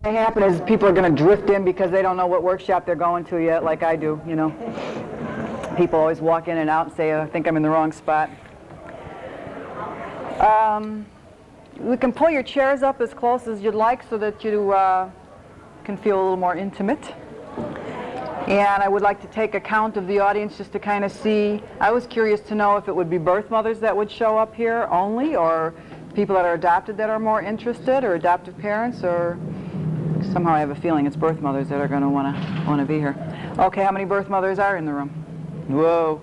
What happen is people are going to drift in because they don't know what workshop they're going to yet, like I do, you know. People always walk in and out and say, I think I'm in the wrong spot. We can pull your chairs up as close as you'd like so that you can feel a little more intimate. And I would like to take account of the audience just to kind of see. I was curious to know if it would be birth mothers that would show up here only, or people that are adopted that are more interested, or adoptive parents, or somehow I have a feeling it's birth mothers that are going to want to be here. Okay, how many birth mothers are in the room? Whoa.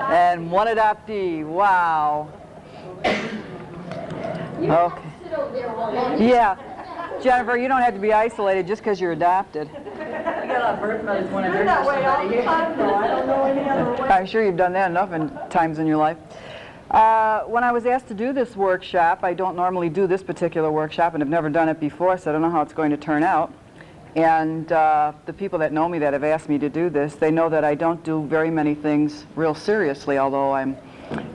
And one adoptee. Wow. Okay. Yeah. Jennifer, you don't have to be isolated just because you're adopted. We got a lot of birth mothers want to nurture somebody here. I don't know any other way. I'm sure you've done that enough times in your life. When I was asked to do this workshop, I don't normally do this particular workshop and have never done it before, so I don't know how it's going to turn out. And the people that know me that have asked me to do this, they know that I don't do very many things real seriously, although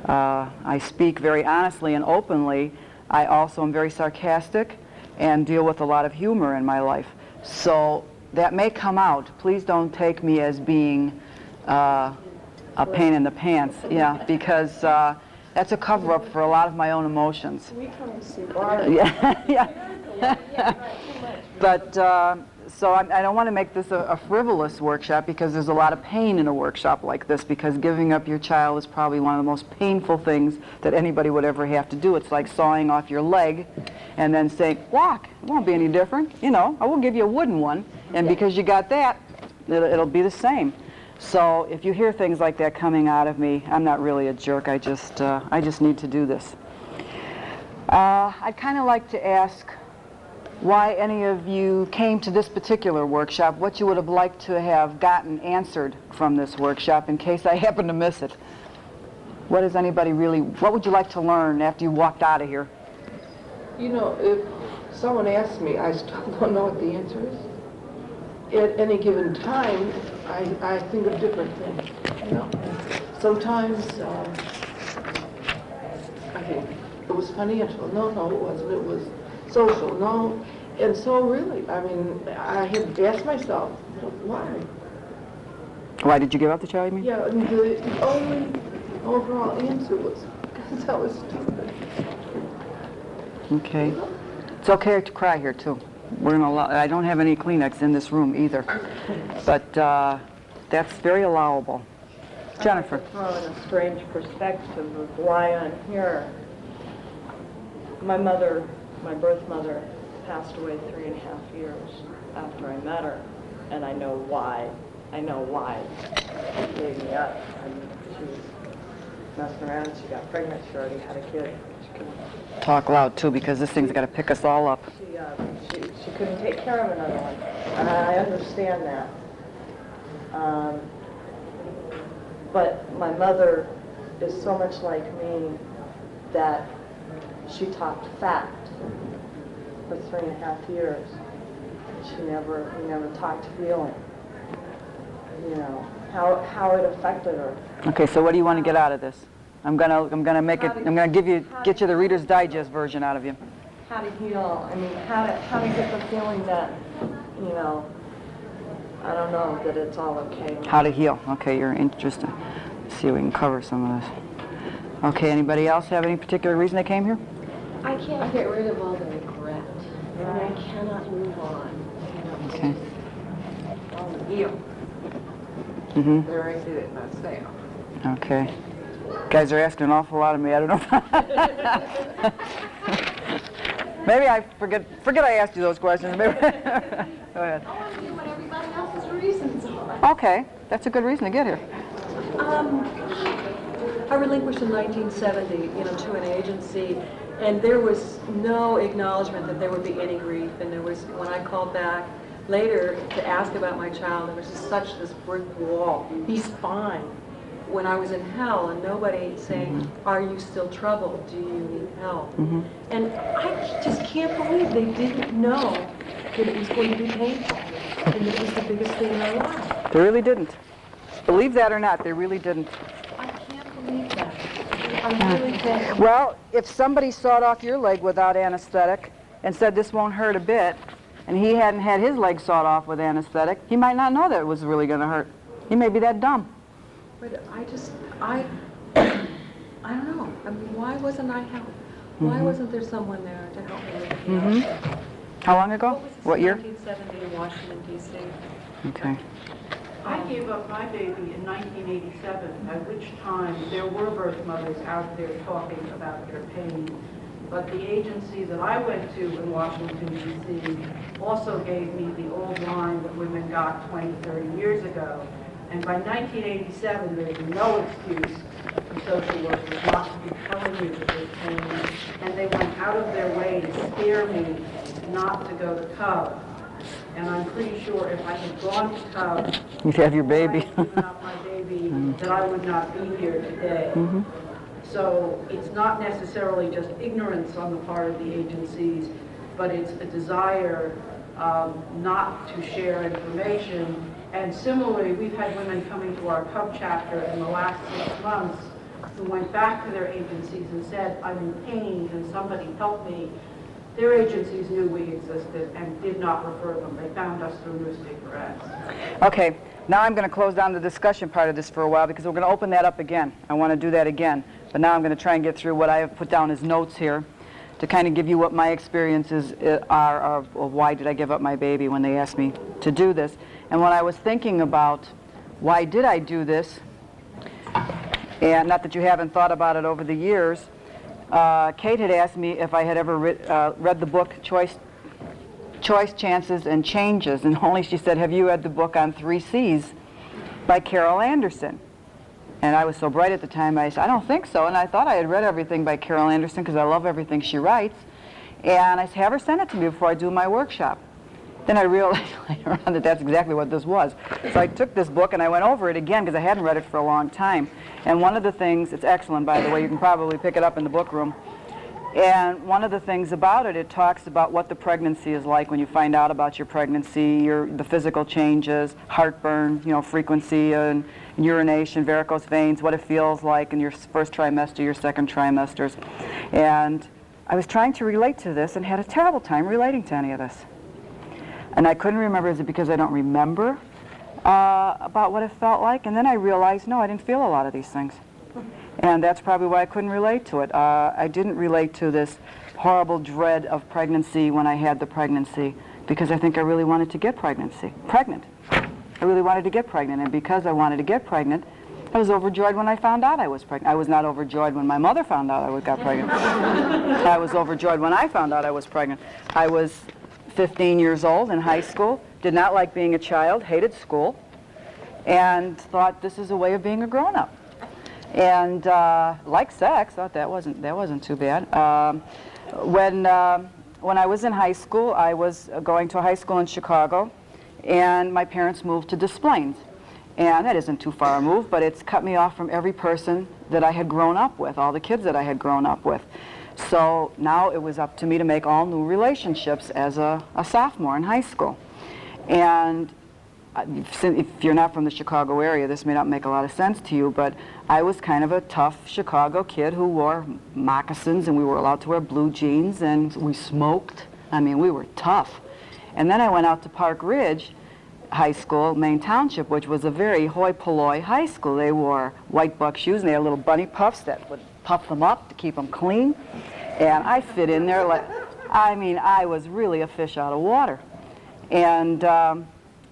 I speak very honestly and openly. I also am very sarcastic and deal with a lot of humor in my life. So that may come out. Please don't take me as being a pain in the pants, yeah, because that's a cover-up for a lot of my own emotions. We come to see Barbara. Yeah. But so I don't want to make this a frivolous workshop, because there's a lot of pain in a workshop like this, because giving up your child is probably one of the most painful things that anybody would ever have to do. It's like sawing off your leg and then saying, walk, it won't be any different. You know, I will give you a wooden one, and because you got that, it'll be the same. So if you hear things like that coming out of me, I'm not really a jerk. I just need to do this. I'd kind of like to ask why any of you came to this particular workshop, what you would have liked to have gotten answered from this workshop in case I happen to miss it. What does anybody really, what would you like to learn after you walked out of here? You know, if someone asks me, I still don't know what the answer is. At any given time, I think of different things, you know. Sometimes I think it was financial. No, it wasn't. It was social. No. And so really, I mean, I had asked myself, why? Why did you give up the child, you mean? Yeah, and the only overall answer was because I was stupid. Okay. It's okay to cry here, too. We're in I don't have any Kleenex in this room either. But that's very allowable. Jennifer. I'd like to throw in a strange perspective of why I'm here. My mother, my birth mother, passed away 3.5 years after I met her, and I know why. I know why she gave me up. I mean, she was messing around. She got pregnant. She already had a kid. She couldn't Talk loud, too, because this thing's got to pick us all up. She couldn't take care of another one, and I understand that. But my mother is so much like me that she talked fact for 3.5 years. We never talked feeling. You know how it affected her. Okay, so what do you want to get out of this? I'm gonna get you the Reader's Digest version out of you. How to heal. I mean, how to get the feeling that, you know, I don't know, that it's all okay. How to heal. Okay, you're interested. Let's see if we can cover some of this. Okay, anybody else have any particular reason they came here? I can't get rid of all the regret, and I cannot move on. Okay. Heal. Mm-hmm. There I did it, not say. Okay. Guys are asking an awful lot of me. I don't know. Maybe I forget I asked you those questions. Maybe. Go ahead. I want to hear what everybody else's reasons are. Okay, that's a good reason to get here. I relinquished in 1970, to an agency, and there was no acknowledgement that there would be any grief. And there was, when I called back later to ask about my child, there was just such this brick wall. He's fine. When I was in hell, and nobody saying, "Are you still troubled? Do you need help?" And I just can't believe they didn't know that it was going to be painful, and it was the biggest thing in our life. They really didn't. Believe that or not, they really didn't. I can't believe that. I really can't. Well, if somebody sawed off your leg without anesthetic, and said this won't hurt a bit, and he hadn't had his leg sawed off with anesthetic, he might not know that it was really going to hurt. He may be that dumb. But I don't know. I mean, why wasn't I helped? Why wasn't there someone there to help me with the How long ago? What year? 1970 in Washington, D.C. Okay. I gave up my baby in 1987, at which time there were birth mothers out there talking about their pain. But the agency that I went to in Washington, D.C. also gave me the old line that women got 20, 30 years ago. And by 1987, there's no excuse for social workers not to be telling you that there's pain. And they went out of their way to scare me not to go to Cub. And I'm pretty sure if I had gone to Cub, You'd have your baby. given up my baby, that I would not be here today. So it's not necessarily just ignorance on the part of the agencies, but it's a desire not to share information. And similarly, we've had women coming to our Cub chapter in the last 6 months who went back to their agencies and said, I'm in pain, can somebody help me? Their agencies knew we existed and did not refer them. They found us through newspaper ads. Okay, now I'm going to close down the discussion part of this for a while because we're going to open that up again. I want to do that again. But now I'm going to try and get through what I have put down as notes here to kind of give you what my experiences are of why did I give up my baby when they asked me to do this. And when I was thinking about why did I do this, and not that you haven't thought about it over the years, Kate had asked me if I had ever read the book Choice, Chances, and Changes, and only she said, have you read the book on 3 C's by Carol Anderson? And I was so bright at the time, I said, I don't think so, and I thought I had read everything by Carol Anderson because I love everything she writes, and I said, have her send it to me before I do my workshop. Then I realized later on that that's exactly what this was. So I took this book and I went over it again because I hadn't read it for a long time. And one of the things, it's excellent by the way, you can probably pick it up in the book room. And one of the things about it, it talks about what the pregnancy is like when you find out about your pregnancy, the physical changes, heartburn, frequency and urination, varicose veins, what it feels like in your first trimester, your second trimesters. And I was trying to relate to this and had a terrible time relating to any of this. And I couldn't remember, is it because I don't remember about what it felt like? And then I realized, no, I didn't feel a lot of these things. And that's probably why I couldn't relate to it. I didn't relate to this horrible dread of pregnancy when I had the pregnancy because I think I really wanted to get pregnant. I really wanted to get pregnant, and because I wanted to get pregnant, I was overjoyed when I found out I was pregnant. I was not overjoyed when my mother found out I got pregnant. I was overjoyed when I found out I was pregnant. I was 15 years old in high school, did not like being a child, hated school, and thought this is a way of being a grown-up. And liked sex, thought that wasn't too bad. When I was in high school, I was going to a high school in Chicago, and my parents moved to Des Plaines. And that isn't too far a move, but it's cut me off from every person that I had grown up with, all the kids that I had grown up with. So now it was up to me to make all new relationships as a sophomore in high school. And if you're not from the Chicago area, this may not make a lot of sense to you, but I was kind of a tough Chicago kid who wore moccasins, and we were allowed to wear blue jeans, and we smoked. I mean, we were tough. And then I went out to Park Ridge High School, Maine Township, which was a very hoi polloi high school. They wore white buck shoes, and they had little bunny puffs that would puff them up to keep them clean. And I fit in there like, I was really a fish out of water. And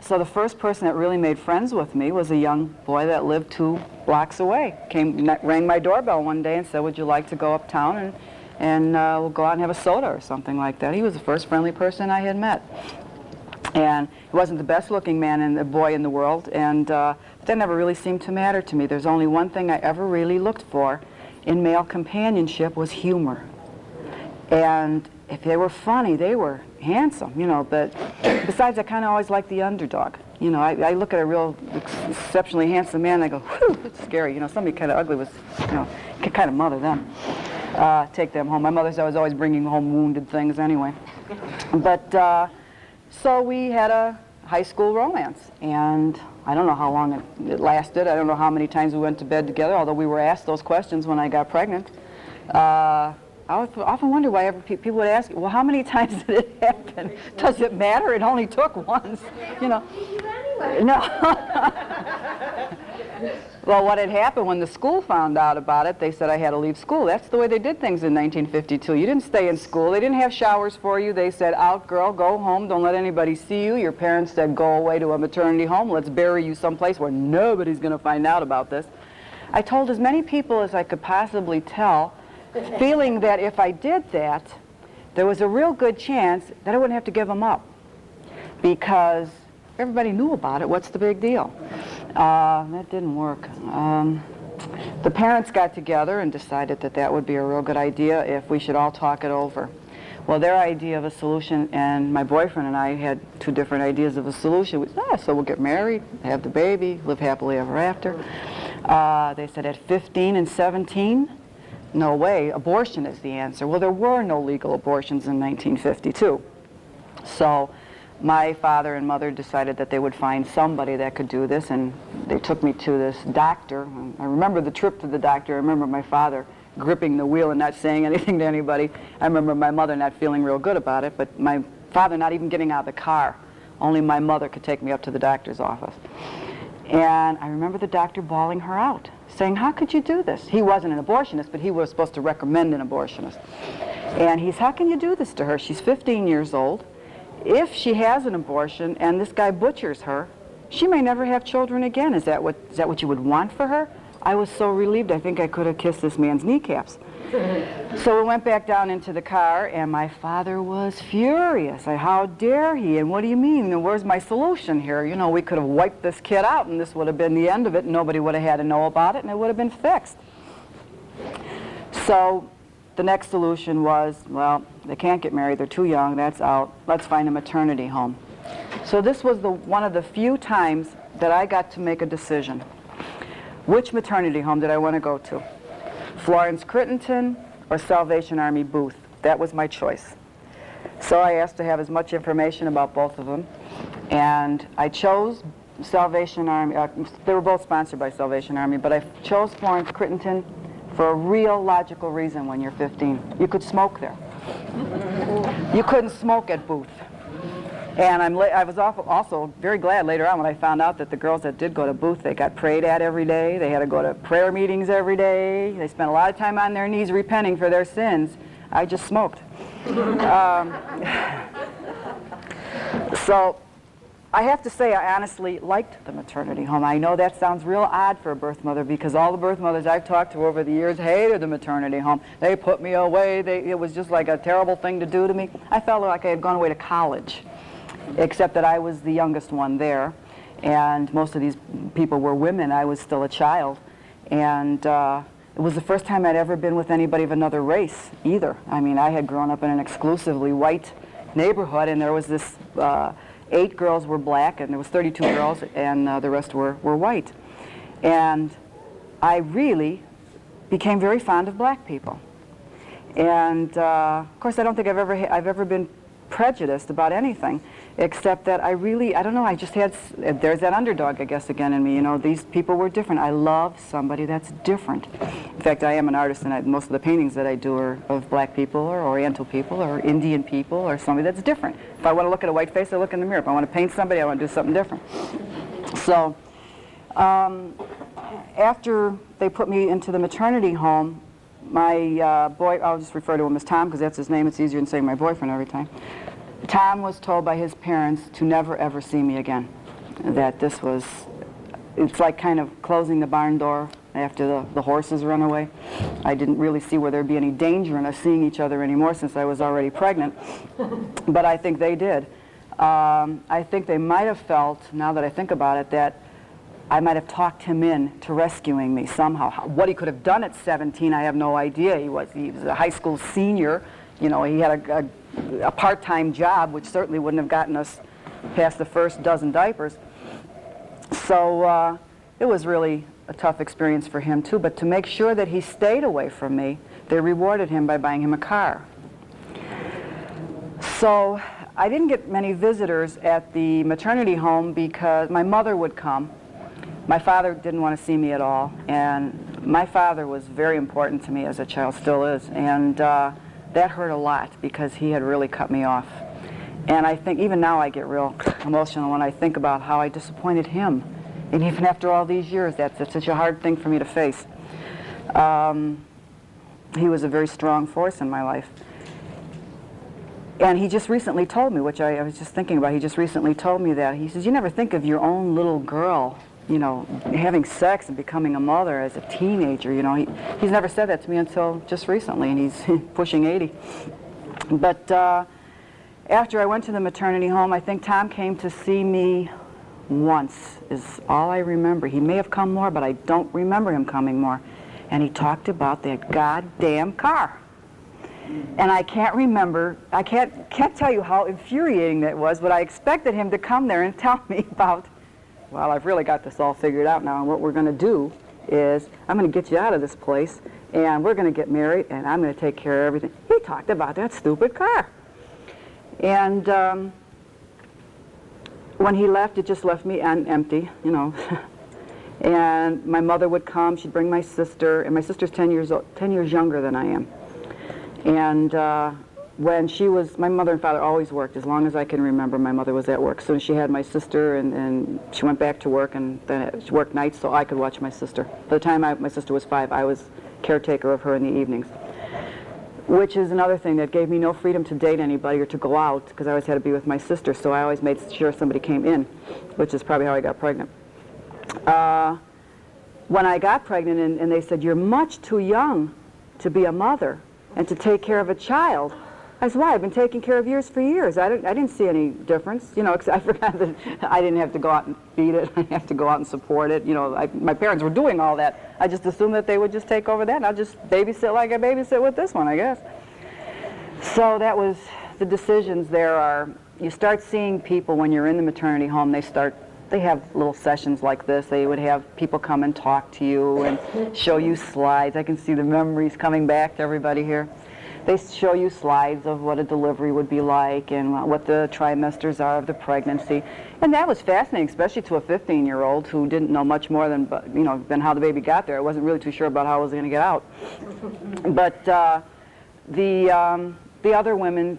so the first person that really made friends with me was a young boy that lived 2 blocks away. Rang my doorbell one day and said, would you like to go uptown and we'll go out and have a soda or something like that. He was the first friendly person I had met. And he wasn't the best looking man and the boy in the world, and that never really seemed to matter to me. There's only one thing I ever really looked for in male companionship was humor. And if they were funny, they were handsome, but besides, I kind of always liked the underdog. I look at a real exceptionally handsome man, and I go, whew, it's scary. Somebody kind of ugly was, could kind of mother them, take them home. My mother was always bringing home wounded things anyway. But so we had a high school romance, and I don't know how long it lasted. I don't know how many times we went to bed together, although we were asked those questions when I got pregnant. I I often wonder why people would ask, well, how many times did it happen? Does it matter? It only took once, you know. No. Well, what had happened when the school found out about it, they said I had to leave school. That's the way they did things in 1952. You didn't stay in school. They didn't have showers for you. They said, out, girl, go home. Don't let anybody see you. Your parents said, go away to a maternity home. Let's bury you someplace where nobody's going to find out about this. I told as many people as I could possibly tell, feeling that if I did that, there was a real good chance that I wouldn't have to give them up, because everybody knew about it. What's the big deal? That didn't work. The parents got together and decided that that would be a real good idea if we should all talk it over. Well, their idea of a solution, and my boyfriend and I had two different ideas of a solution. We said, so we'll get married, have the baby, live happily ever after. They said at 15 and 17, no way, abortion is the answer. Well, there were no legal abortions in 1952. So my father and mother decided that they would find somebody that could do this, and they took me to this doctor. I remember the trip to the doctor. I remember my father gripping the wheel and not saying anything to anybody. I remember my mother not feeling real good about it, but my father not even getting out of the car. Only my mother could take me up to the doctor's office. And I remember the doctor bawling her out, saying, how could you do this? He wasn't an abortionist, but he was supposed to recommend an abortionist. And he's, how can you do this to her? She's 15 years old. If she has an abortion and this guy butchers her, she may never have children again. Is that what you would want for her? I was so relieved, I think I could have kissed this man's kneecaps. So we went back down into the car, and my father was furious. How dare he? And what do you mean? And where's my solution here? You know, we could have wiped this kid out, and this would have been the end of it, and nobody would have had to know about it, and it would have been fixed. So the next solution was, well, they can't get married, they're too young, that's out. Let's find a maternity home. So this was one of the few times that I got to make a decision. Which maternity home did I want to go to? Florence Crittenton or Salvation Army Booth? That was my choice. So I asked to have as much information about both of them, and I chose Salvation Army. They were both sponsored by Salvation Army, but I chose Florence Crittenton for a real logical reason. When you're 15, you could smoke there. You couldn't smoke at Booth. And I was also very glad later on when I found out that the girls that did go to Booth, they got prayed at every day. They had to go to prayer meetings every day. They spent a lot of time on their knees repenting for their sins. I just smoked. So I have to say I honestly liked the maternity home. I know that sounds real odd for a birth mother, because all the birth mothers I've talked to over the years hated the maternity home. They put me away. It was just like a terrible thing to do to me. I felt like I had gone away to college, except that I was the youngest one there, and most of these people were women. I was still a child, and it was the first time I'd ever been with anybody of another race either. I mean, I had grown up in an exclusively white neighborhood, and there was this 8 girls were black, and there was 32 girls, and the rest were white. And I really became very fond of black people. And of course, I don't think I've ever been prejudiced about anything, except that I don't know, I just had, there's that underdog, I guess, again in me. You know, these people were different. I love somebody that's different. In fact, I am an artist, and most of the paintings that I do are of black people or Oriental people or Indian people or somebody that's different. If I want to look at a white face, I look in the mirror. If I want to paint somebody, I want to do something different. So after they put me into the maternity home, my boy, I'll just refer to him as Tom because that's his name. It's easier than saying my boyfriend every time. Tom was told by his parents to never ever see me again. That this was, it's like kind of closing the barn door after the horses run away. I didn't really see where there'd be any danger in us seeing each other anymore since I was already pregnant, but I think they did. I think they might have felt, now that I think about it, that I might have talked him in to rescuing me somehow. What he could have done at 17, I have no idea. He was a high school senior. You know, he had a part-time job, which certainly wouldn't have gotten us past the first dozen diapers. So it was really a tough experience for him too, but to make sure that he stayed away from me, they rewarded him by buying him a car. So I didn't get many visitors at the maternity home because my mother would come. My father didn't want to see me at all, and my father was very important to me as a child, still is, and that hurt a lot because he had really cut me off. And I think even now I get real emotional when I think about how I disappointed him. And even after all these years, that's such a hard thing for me to face. He was a very strong force in my life. And he just recently told me, which I was just thinking about, he just recently told me that. He says, you never think of your own little girl, you know, having sex and becoming a mother as a teenager, you know. He's never said that to me until just recently, and he's pushing 80. But after I went to the maternity home, I think Tom came to see me once, is all I remember. He may have come more, but I don't remember him coming more. And he talked about that goddamn car. And I can't remember, I can't tell you how infuriating that was, but I expected him to come there and tell me about, well, I've really got this all figured out now, and what we're going to do is I'm going to get you out of this place, and we're going to get married, and I'm going to take care of everything. He talked about that stupid car. And when he left, it just left me empty, you know. And my mother would come, she'd bring my sister, and my sister's 10 years younger than I am. And when she was, my mother and father always worked. As long as I can remember, my mother was at work. So she had my sister, and she went back to work, and then she worked nights so I could watch my sister. By the time my sister was 5, I was caretaker of her in the evenings. Which is another thing that gave me no freedom to date anybody or to go out, because I always had to be with my sister, so I always made sure somebody came in, which is probably how I got pregnant. When I got pregnant and they said, you're much too young to be a mother and to take care of a child, I said, why? I've been taking care of yours for years. I didn't see any difference, you know, except I forgot that I didn't have to go out and feed it. I didn't have to go out and support it. You know, my parents were doing all that. I just assumed that they would just take over that, and I'll just babysit like I babysit with this one, I guess. So that was, the decisions there are, you start seeing people when you're in the maternity home, they have little sessions like this. They would have people come and talk to you and show you slides. I can see the memories coming back to everybody here. They show you slides of what a delivery would be like and what the trimesters are of the pregnancy. And that was fascinating, especially to a 15-year-old who didn't know much more than, you know, than how the baby got there. I wasn't really too sure about how I was going to get out. But the other women,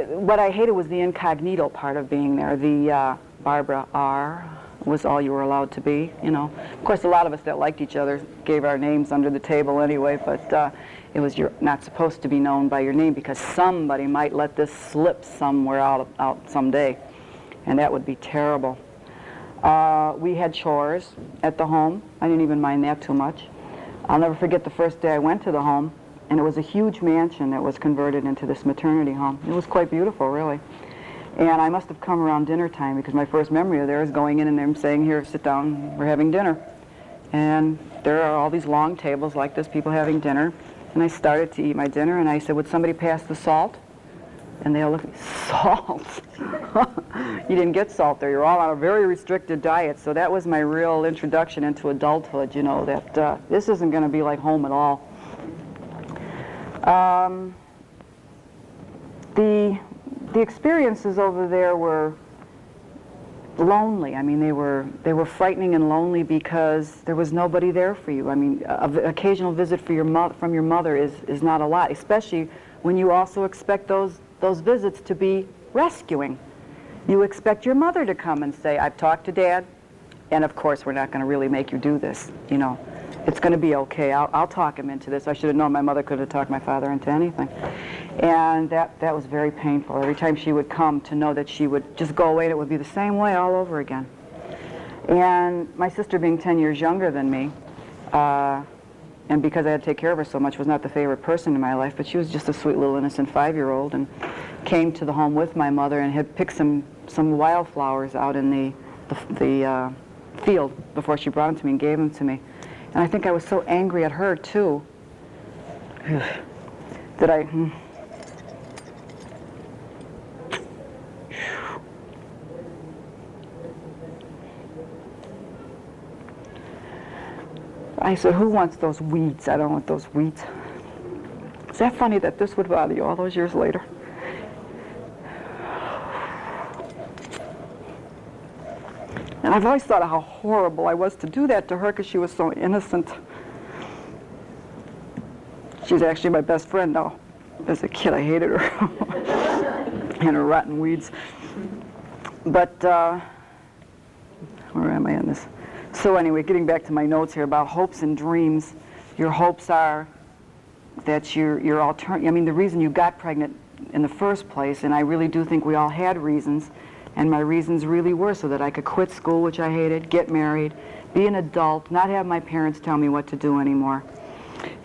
what I hated was the incognito part of being there. The Barbara R. was all you were allowed to be, you know. Of course, a lot of us that liked each other gave our names under the table anyway, but it was, you're not supposed to be known by your name because somebody might let this slip somewhere out someday, and that would be terrible. We had chores at the home. I didn't even mind that too much. I'll never forget the first day I went to the home, and it was a huge mansion that was converted into this maternity home. It was quite beautiful, really. And I must have come around dinner time because my first memory of there is going in and them saying, here, sit down, we're having dinner. And there are all these long tables like this, people having dinner. And I started to eat my dinner, and I said, would somebody pass the salt? And they all looked at me, salt? You didn't get salt there. You're all on a very restricted diet. So that was my real introduction into adulthood, you know, that this isn't going to be like home at all. The experiences over there were lonely. I mean, they were frightening and lonely because there was nobody there for you. I mean, an occasional visit from your mother is not a lot, especially when you also expect those visits to be rescuing. You expect your mother to come and say, I've talked to Dad, and of course we're not going to really make you do this, you know. It's going to be okay. I'll talk him into this. I should have known my mother could have talked my father into anything. And that was very painful. Every time she would come, to know that she would just go away and it would be the same way all over again. And my sister, being 10 years younger than me, and because I had to take care of her so much, was not the favorite person in my life, but she was just a sweet little innocent 5-year-old and came to the home with my mother and had picked some wildflowers out in the field before she brought them to me and gave them to me. And I think I was so angry at her, too, that I said, who wants those weeds? I don't want those weeds. Is that funny that this would bother you all those years later? And I've always thought of how horrible I was to do that to her because she was so innocent. She's actually my best friend now. As a kid, I hated her. And her rotten weeds. But, where am I on this? So anyway, getting back to my notes here about hopes and dreams, your hopes are that your I mean, the reason you got pregnant in the first place, and I really do think we all had reasons, and my reasons really were so that I could quit school, which I hated, get married, be an adult, not have my parents tell me what to do anymore,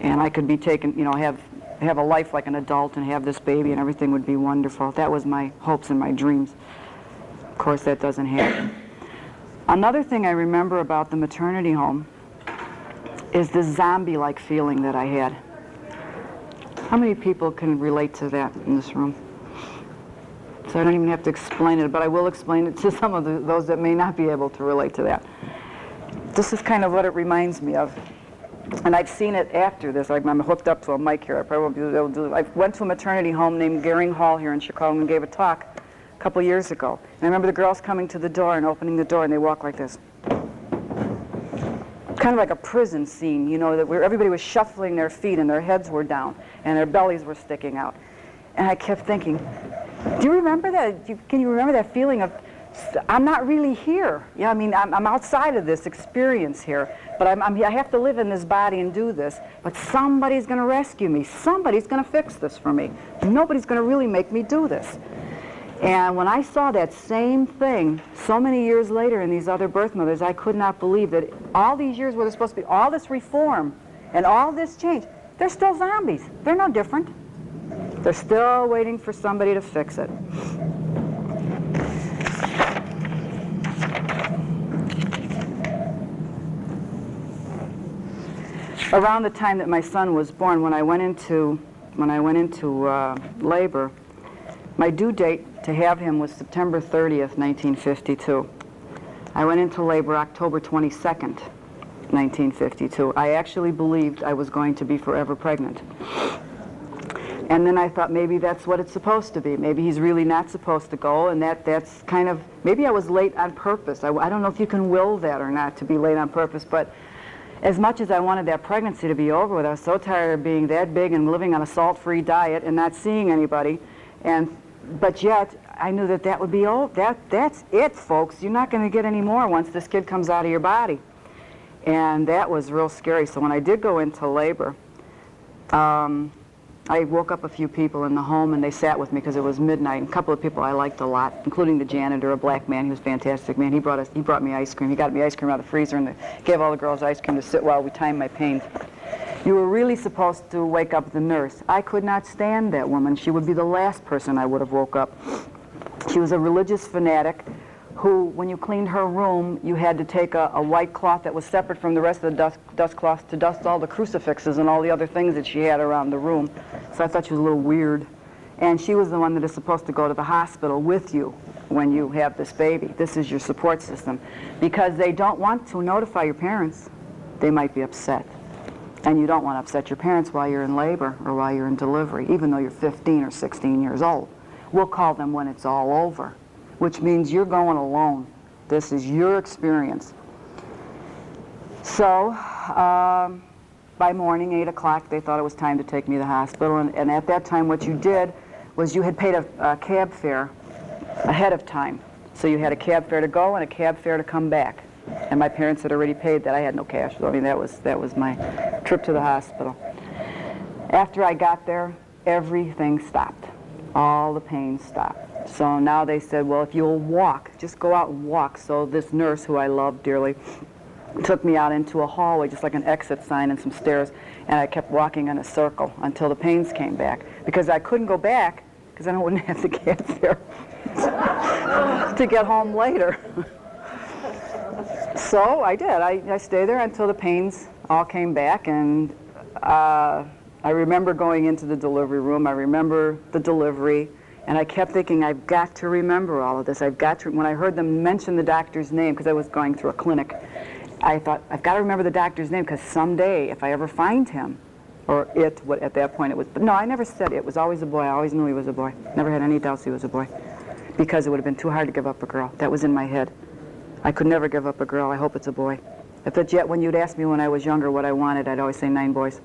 and I could be taken, you know, have a life like an adult and have this baby and everything would be wonderful. That was my hopes and my dreams. Of course, that doesn't happen. Another thing I remember about the maternity home is this zombie-like feeling that I had. How many people can relate to that in this room? So I don't even have to explain it, but I will explain it to some of those that may not be able to relate to that. This is kind of what it reminds me of. And I've seen it after this. I'm hooked up to a mic here. I probably won't be able to do it. I went to a maternity home named Gehring Hall here in Chicago and gave a talk a couple years ago. And I remember the girls coming to the door and opening the door, and they walk like this. Kind of like a prison scene, you know, where everybody was shuffling their feet and their heads were down and their bellies were sticking out. And I kept thinking, do you remember that? Can you remember that feeling of, I'm not really here? Yeah, I mean, I'm outside of this experience here, but I have to live in this body and do this, but somebody's going to rescue me. Somebody's going to fix this for me. Nobody's going to really make me do this. And when I saw that same thing so many years later in these other birth mothers, I could not believe that all these years where there's supposed to be all this reform and all this change, they're still zombies. They're no different. They're still waiting for somebody to fix it. Around the time that my son was born, when I went into labor, my due date to have him was September 30th, 1952. I went into labor October 22nd, 1952. I actually believed I was going to be forever pregnant. And then I thought maybe that's what it's supposed to be. Maybe he's really not supposed to go, and that's kind of, maybe I was late on purpose. I don't know if you can will that or not, to be late on purpose, but as much as I wanted that pregnancy to be over with, I was so tired of being that big and living on a salt-free diet and not seeing anybody. But yet, I knew that would be that's it, folks. You're not going to get any more once this kid comes out of your body. And that was real scary. So when I did go into labor, I woke up a few people in the home, and they sat with me because it was midnight. And a couple of people I liked a lot, including the janitor, a black man. He was a fantastic man. He brought me ice cream. He got me ice cream out of the freezer, and gave all the girls ice cream to sit while we timed my pains. You were really supposed to wake up the nurse. I could not stand that woman. She would be the last person I would have woke up. She was a religious fanatic who, when you cleaned her room, you had to take a white cloth that was separate from the rest of the dust cloths to dust all the crucifixes and all the other things that she had around the room. So I thought she was a little weird. And she was the one that is supposed to go to the hospital with you when you have this baby. This is your support system. Because they don't want to notify your parents. They might be upset. And you don't want to upset your parents while you're in labor or while you're in delivery, even though you're 15 or 16 years old. We'll call them when it's all over, which means you're going alone. This is your experience. So by morning, 8 o'clock, they thought it was time to take me to the hospital. And at that time, what you did was you had paid a cab fare ahead of time. So you had a cab fare to go and a cab fare to come back. And my parents had already paid that. I had no cash. So, I mean, that was my trip to the hospital. After I got there, everything stopped. All the pain stopped. So now they said, well, if you'll walk, just go out and walk. So this nurse, who I loved dearly, took me out into a hallway, just like an exit sign and some stairs, and I kept walking in a circle until the pains came back. Because I couldn't go back, because then I wouldn't have the cab fare to get home later. So I did. I stayed there until the pains all came back, and I remember going into the delivery room. I remember the delivery, and I kept thinking, I've got to remember all of this. I've got to. When I heard them mention the doctor's name, because I was going through a clinic, I thought, I've got to remember the doctor's name, because someday, if I ever find him, or it, what at that point it was, but no, I never said it. It was always a boy. I always knew he was a boy. Never had any doubts he was a boy, because it would have been too hard to give up a girl. That was in my head. I could never give up a girl. I hope it's a boy. Yet when you'd ask me when I was younger what I wanted, I'd always say 9 boys.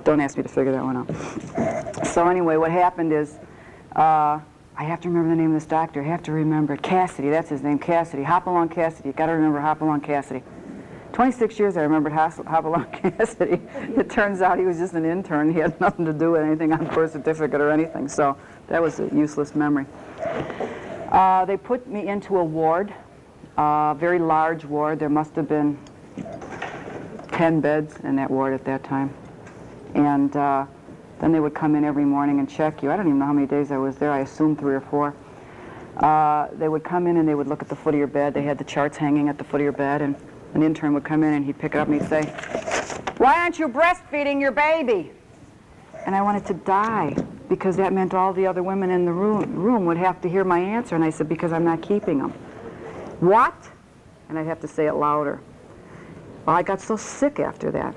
Don't ask me to figure that one out. So anyway, what happened is, I have to remember the name of this doctor. I have to remember it. Cassidy, that's his name, Cassidy. Hopalong Cassidy. You got to remember Hopalong Cassidy. 26 years I remembered Hopalong Cassidy. It turns out he was just an intern. He had nothing to do with anything on birth certificate or anything. So that was a useless memory. They put me into a ward, a very large ward. There must have been 10 beds in that ward at that time. And then they would come in every morning and check you. I don't even know how many days I was there. I assume 3 or 4. They would come in and they would look at the foot of your bed. They had the charts hanging at the foot of your bed, and an intern would come in and he'd pick it up and he'd say, "Why aren't you breastfeeding your baby?" And I wanted to die, because that meant all the other women in the room would have to hear my answer. And I said, "Because I'm not keeping them." "What?" And I'd have to say it louder. Well, I got so sick after that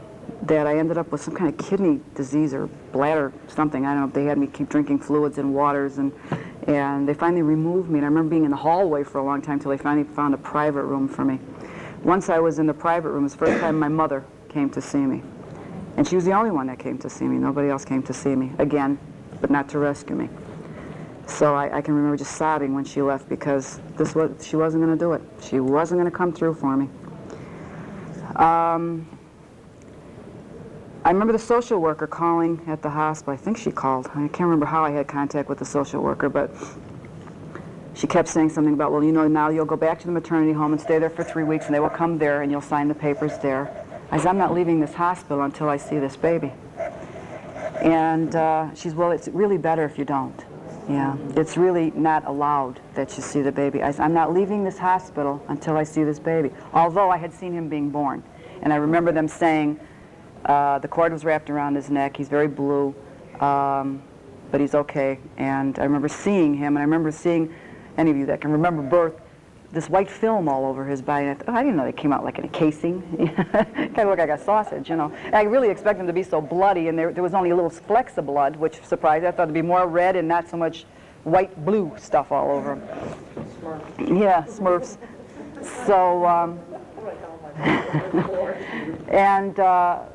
I ended up with some kind of kidney disease or bladder something. I don't know. They had me keep drinking fluids and waters, and they finally removed me. And I remember being in the hallway for a long time till they finally found a private room for me. Once I was in the private room, it was the first time my mother came to see me. And she was the only one that came to see me. Nobody else came to see me, again, but not to rescue me. So I can remember just sobbing when she left, because she wasn't going to do it. She wasn't going to come through for me. I remember the social worker calling at the hospital. I think she called. I can't remember how I had contact with the social worker, but she kept saying something about, "Well, you know, now you'll go back to the maternity home and stay there for 3 weeks, and they will come there and you'll sign the papers there." I said, "I'm not leaving this hospital until I see this baby." And she said, "Well, it's really better if you don't. Yeah, it's really not allowed that you see the baby." I said, "I'm not leaving this hospital until I see this baby." Although I had seen him being born. And I remember them saying, the cord was wrapped around his neck, he's very blue, but he's okay. And I remember seeing him, and I remember seeing, any of you that can remember birth, this white film all over his body. And I thought, oh, I didn't know they came out like in a casing. Kind of looked like a sausage, you know. And I really expected them to be so bloody, and there was only little flecks of blood, which surprised me. I thought it'd be more red and not so much white blue stuff all over him. Smurfs. Yeah, Smurfs. So, and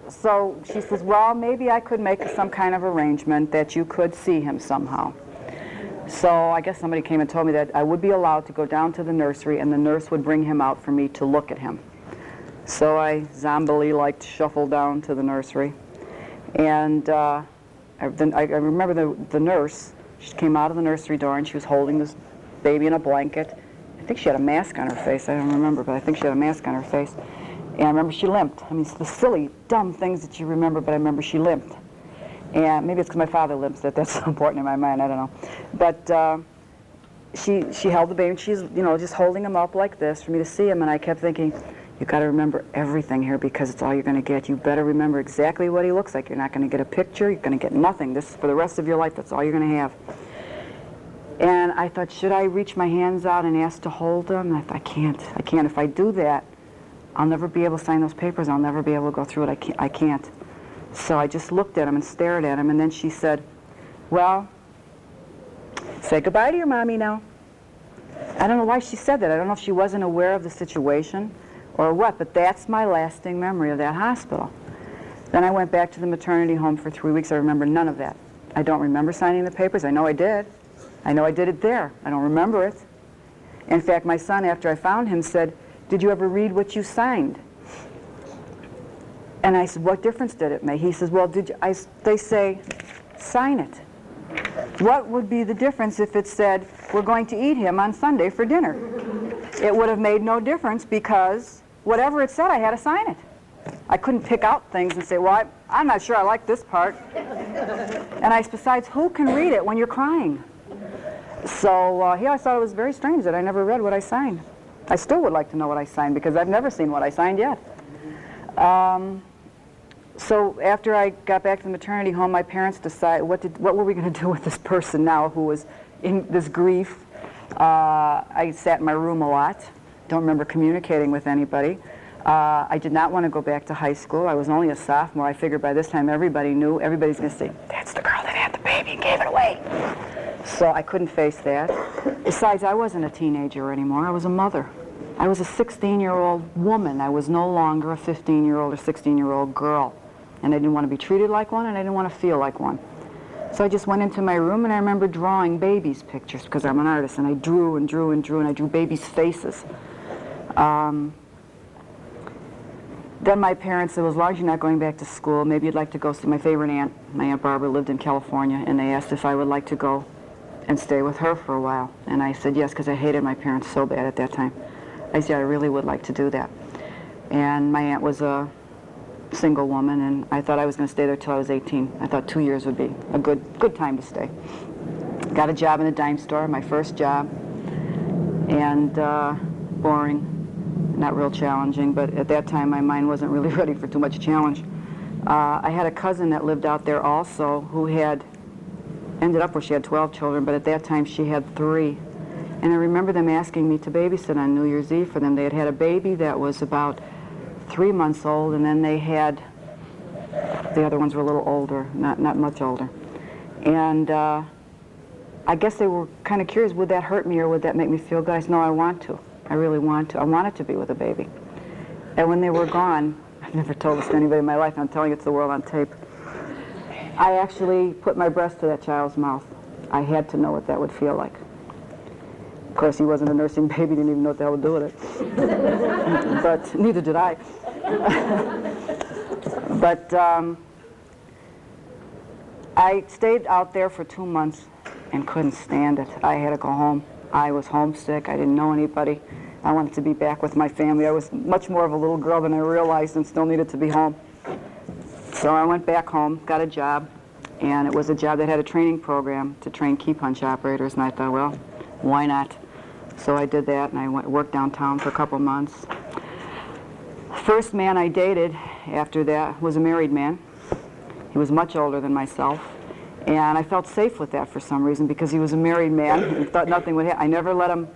so she says, "Well, maybe I could make some kind of arrangement that you could see him somehow." So I guess somebody came and told me that I would be allowed to go down to the nursery, and the nurse would bring him out for me to look at him. So I zombie-like shuffled down to the nursery, and I remember the nurse. She came out of the nursery door, and she was holding this baby in a blanket. I think she had a mask on her face. I don't remember, but I think she had a mask on her face. And I remember she limped. I mean, it's the silly, dumb things that you remember, but I remember she limped. And maybe it's because my father limps that that's so important in my mind, I don't know. But she held the baby, and she's, you know, just holding him up like this for me to see him, and I kept thinking, you got to remember everything here, because it's all you're going to get. You better remember exactly what he looks like. You're not going to get a picture. You're going to get nothing. This is for the rest of your life. That's all you're going to have. And I thought, should I reach my hands out and ask to hold him? And I thought, I can't. If I do that, I'll never be able to sign those papers. I'll never be able to go through it. I can't. So I just looked at him and stared at him, and then she said, "Well, say goodbye to your mommy now." I don't know why she said that. I don't know if she wasn't aware of the situation or what, but that's my lasting memory of that hospital. Then I went back to the maternity home for 3 weeks. I remember none of that. I don't remember signing the papers. I know I did. I know I did it there. I don't remember it. In fact, my son, after I found him, said, "Did you ever read what you signed?" And I said, "What difference did it make?" He says, "Well, they say, sign it. What would be the difference if it said, we're going to eat him on Sunday for dinner?" It would have made no difference, because whatever it said, I had to sign it. I couldn't pick out things and say, "Well, I'm not sure I like this part." And besides, who can read it when you're crying? So he always thought it was very strange that I never read what I signed. I still would like to know what I signed, because I've never seen what I signed yet. So after I got back to the maternity home, my parents decided, what were we going to do with this person now who was in this grief? I sat in my room a lot. Don't remember communicating with anybody. I did not want to go back to high school. I was only a sophomore. I figured by this time everybody knew. Everybody's going to say, "That's the girl that had the baby and gave it away." So I couldn't face that. Besides, I wasn't a teenager anymore. I was a mother. I was a 16-year-old woman. I was no longer a 15-year-old or 16-year-old girl. And I didn't want to be treated like one, and I didn't want to feel like one. So I just went into my room, and I remember drawing babies' pictures, because I'm an artist, and I drew and drew and drew, and I drew babies' faces. Then my parents said, well, as long as you're not going back to school, maybe you'd like to go see my favorite aunt. My Aunt Barbara lived in California, and they asked if I would like to go and stay with her for a while. And I said yes, because I hated my parents so bad at that time. I said, I really would like to do that. And my aunt was a single woman, and I thought I was going to stay there till I was 18. I thought 2 years would be a good time to stay. Got a job in a dime store, my first job, and boring. Not real challenging, but at that time my mind wasn't really ready for too much challenge. I had a cousin that lived out there also who had ended up where she had 12 children, but at that time she had 3. And I remember them asking me to babysit on New Year's Eve for them. They had had a baby that was about 3 months old, and then they had, the other ones were a little older, not much older. And I guess they were kind of curious, would that hurt me or would that make me feel good? I said, no, I want to. I really want to. I wanted to be with a baby. And when they were gone, I've never told this to anybody in my life, and I'm telling it to the world on tape, I actually put my breast to that child's mouth. I had to know what that would feel like. Of course, he wasn't a nursing baby, didn't even know what the hell to do with it. But neither did I. But I stayed out there for 2 months and couldn't stand it. I had to go home. I was homesick. I didn't know anybody. I wanted to be back with my family. I was much more of a little girl than I realized and still needed to be home. So I went back home, got a job, and it was a job that had a training program to train key punch operators, and I thought, well, why not? So I did that, and I worked downtown for a couple months. First man I dated after that was a married man. He was much older than myself. And I felt safe with that for some reason because he was a married man and thought nothing would happen. I never let him,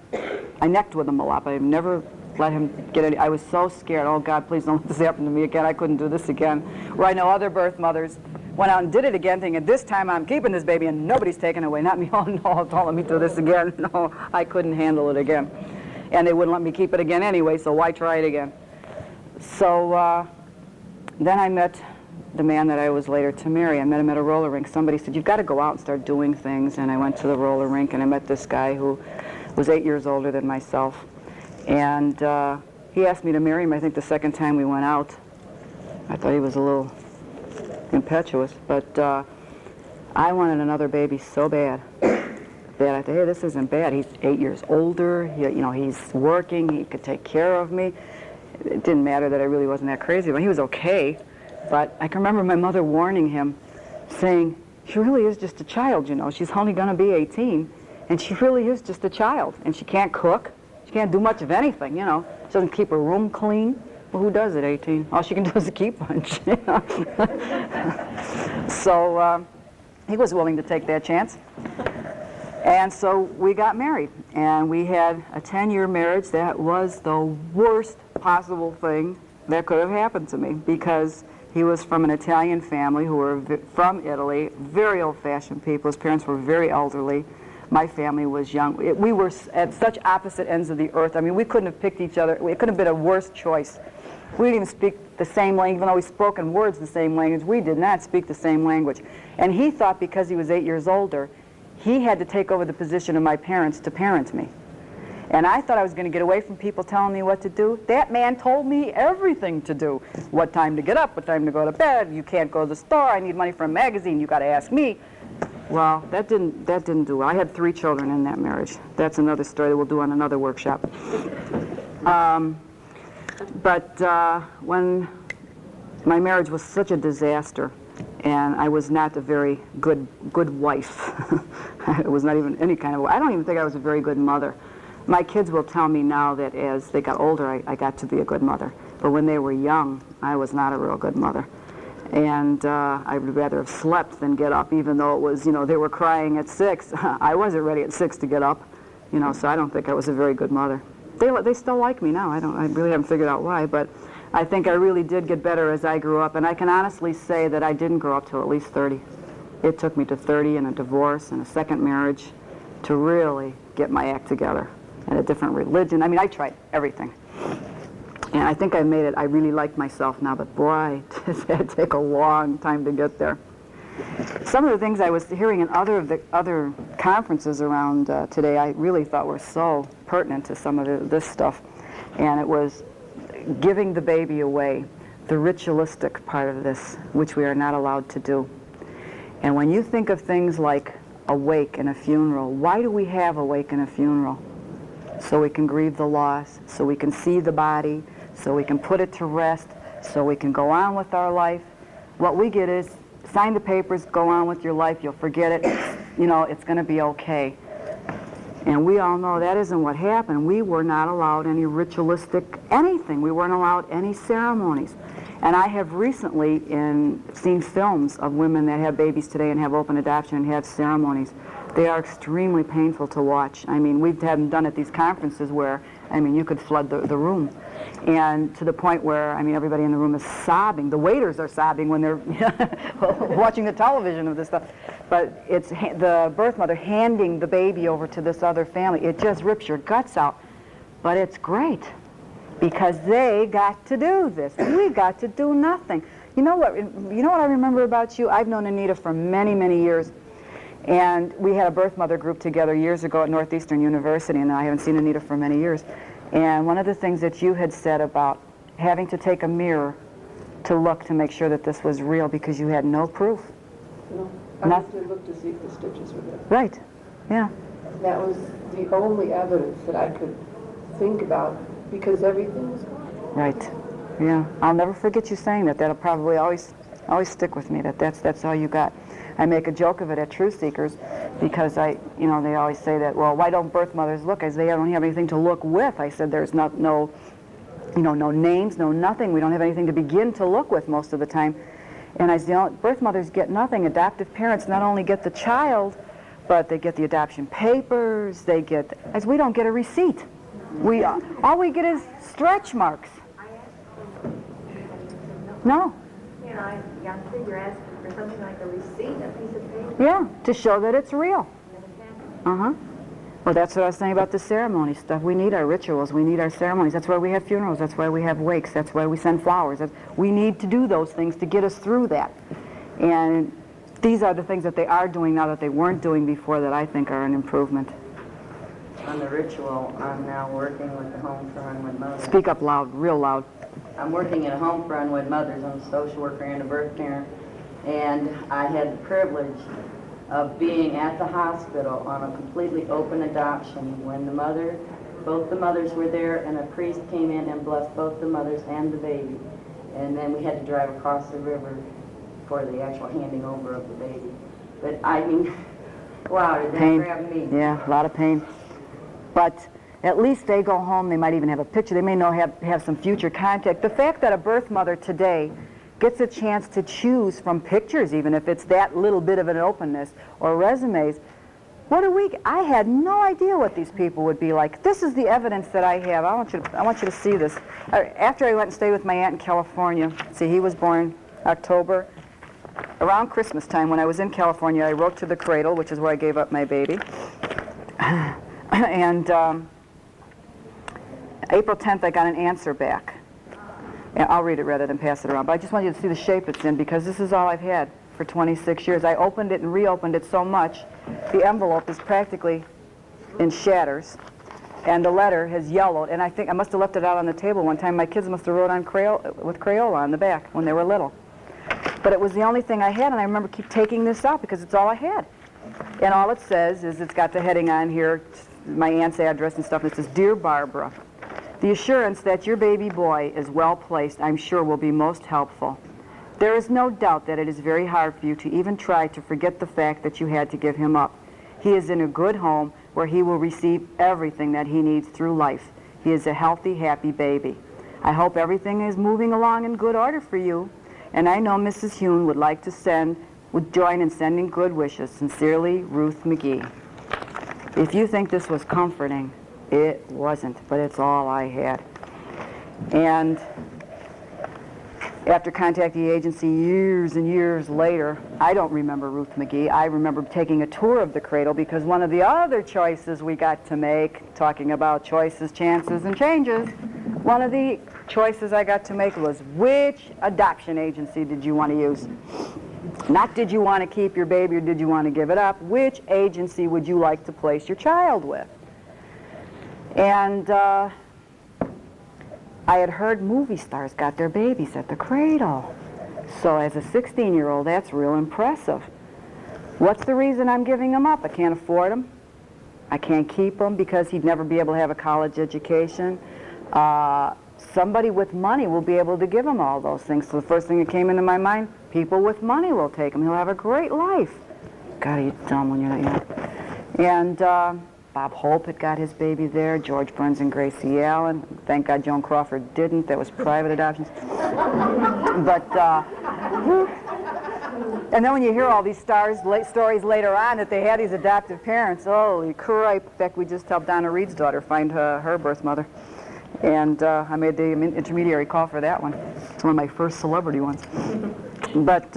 I necked with him a lot, but I never let him get any, I was so scared, oh God, please don't let this happen to me again. I couldn't do this again. Where I know other birth mothers went out and did it again thinking, this time I'm keeping this baby and nobody's taking it away. Not me, oh no, don't let me do this again. No, I couldn't handle it again. And they wouldn't let me keep it again anyway, so why try it again? So then I met the man that I was later to marry. I met him at a roller rink. Somebody said, you've got to go out and start doing things. And I went to the roller rink and I met this guy who was 8 years older than myself. And he asked me to marry him, I think the second time we went out. I thought he was a little impetuous, but I wanted another baby so bad that I thought, hey, this isn't bad. He's 8 years older, he's working, he could take care of me. It didn't matter that I really wasn't that crazy, but he was okay. But I can remember my mother warning him, saying, she really is just a child, She's only going to be 18, and she really is just a child. And she can't cook. She can't do much of anything, She doesn't keep her room clean. Well, who does at 18? All she can do is a key punch. So he was willing to take that chance. And so we got married. And we had a 10-year marriage. That was the worst possible thing that could have happened to me because he was from an Italian family who were from Italy, very old-fashioned people. His parents were very elderly. My family was young. We were at such opposite ends of the earth. I mean, we couldn't have picked each other. It couldn't have been a worse choice. We didn't even speak the same language, even though we spoke in words the same language. We did not speak the same language. And he thought because he was 8 years older, he had to take over the position of my parents to parent me. And I thought I was going to get away from people telling me what to do. That man told me everything to do. What time to get up, what time to go to bed. You can't go to the store. I need money for a magazine. You got to ask me. Well, that didn't do well. I had 3 children in that marriage. That's another story that we'll do on another workshop. But when my marriage was such a disaster, and I was not a very good wife. It was not even any kind of. I don't even think I was a very good mother. My kids will tell me now that as they got older, I got to be a good mother. But when they were young, I was not a real good mother. And I would rather have slept than get up, even though it was, they were crying at 6. I wasn't ready at 6 to get up, so I don't think I was a very good mother. They still like me now. I really haven't figured out why, but I think I really did get better as I grew up. And I can honestly say that I didn't grow up till at least 30. It took me to 30 and a divorce and a second marriage to really get my act together. And a different religion. I mean, I tried everything. And I think I made it. I really like myself now, but boy, does that take a long time to get there. Some of the things I was hearing in other conferences around today, I really thought were so pertinent to some of this stuff. And it was giving the baby away, the ritualistic part of this, which we are not allowed to do. And when you think of things like a wake and a funeral, why do we have a wake and a funeral? So we can grieve the loss, so we can see the body, so we can put it to rest, so we can go on with our life. What we get is, sign the papers, go on with your life, you'll forget it, you know, it's going to be okay. And we all know that isn't what happened. We were not allowed any ritualistic anything. We weren't allowed any ceremonies. And I have recently seen films of women that have babies today and have open adoption and have ceremonies. They are extremely painful to watch. I mean, we've had them done at these conferences where, I mean, you could flood the room. And to the point where, I mean, everybody in the room is sobbing. The waiters are sobbing when they're watching the television of this stuff. But it's the birth mother handing the baby over to this other family. It just rips your guts out. But it's great because they got to do this. We got to do nothing. You know what I remember about you? I've known Anita for many, many years. And we had a birth mother group together years ago at Northeastern University, and I haven't seen Anita for many years. And one of the things that you had said about having to take a mirror to look to make sure that this was real because you had no proof. No, I had to look to see if the stitches were there. Right, yeah. That was the only evidence that I could think about because everything was gone. Right, yeah. I'll never forget you saying that. That'll probably always stick with me, that's all you got. I make a joke of it at Truth Seekers because they always say that, well, why don't birth mothers look? I say, they don't have anything to look with. I said, there's no names, no nothing. We don't have anything to begin to look with most of the time. And I said, birth mothers get nothing. Adoptive parents not only get the child, but they get the adoption papers, we don't get a receipt. All we get is stretch marks. No. You know, I figure you're asking for something like a receipt, a piece of paper. Yeah, to show that it's real. Uh-huh. Well, that's what I was saying about the ceremony stuff. We need our rituals. We need our ceremonies. That's why we have funerals. That's why we have wakes. That's why we send flowers. We need to do those things to get us through that. And these are the things that they are doing now that they weren't doing before that I think are an improvement. On the ritual, I'm now working with the Home for Unwed Mothers. Speak up loud, real loud. I'm working at a Home for Unwed Mothers. I'm a social worker and a birth parent. And I had the privilege of being at the hospital on a completely open adoption when both the mothers were there and a priest came in and blessed both the mothers and the baby. And then we had to drive across the river for the actual handing over of the baby. But I mean, wow, did that Pain. grab me? Yeah, a lot of pain. But at least they go home, they might even have a picture, they may have some future contact. The fact that a birth mother today gets a chance to choose from pictures, even if it's that little bit of an openness, or resumes, I had no idea what these people would be like. This is the evidence that I have. I want you to see this. After I went and stayed with my aunt in California, see, he was born October, around Christmas time when I was in California, I wrote to the cradle, which is where I gave up my baby. And April 10th, I got an answer back. And I'll read it rather than pass it around. But I just want you to see the shape it's in because this is all I've had for 26 years. I opened it and reopened it so much, the envelope is practically in shatters. And the letter has yellowed. And I think I must have left it out on the table one time. My kids must have wrote on with Crayola on the back when they were little. But it was the only thing I had, and I remember keep taking this out because it's all I had. And all it says is it's got the heading on here, my aunt's address and stuff, and it says, Dear Barbara, the assurance that your baby boy is well placed, I'm sure, will be most helpful. There is no doubt that it is very hard for you to even try to forget the fact that you had to give him up. He is in a good home where he will receive everything that he needs through life. He is a healthy, happy baby. I hope everything is moving along in good order for you, and I know Mrs. Hune would join in sending good wishes. Sincerely, Ruth McGee. If you think this was comforting, it wasn't, but it's all I had. And after contacting the agency years and years later, I don't remember Ruth McGee. I remember taking a tour of the cradle because one of the other choices we got to make, talking about choices, chances, and changes, One of the choices I got to make was which adoption agency did you want to use? Not did you want to keep your baby or did you want to give it up? Which agency would you like to place your child with? And I had heard movie stars got their babies at the cradle. So as a 16-year-old, that's real impressive. What's the reason I'm giving them up? I can't afford them. I can't keep him because he'd never be able to have a college education. Somebody with money will be able to give him all those things. So the first thing that came into my mind, people with money will take him. He'll have a great life. God, you're dumb when you're not young. And Bob Hope had got his baby there, George Burns and Gracie Allen. Thank God Joan Crawford didn't. That was private adoptions. But, and then when you hear all these stories later on that they had these adoptive parents, holy cripe. In fact, we just helped Donna Reed's daughter find her birth mother. And I made the intermediary call for that one. It's one of my first celebrity ones. But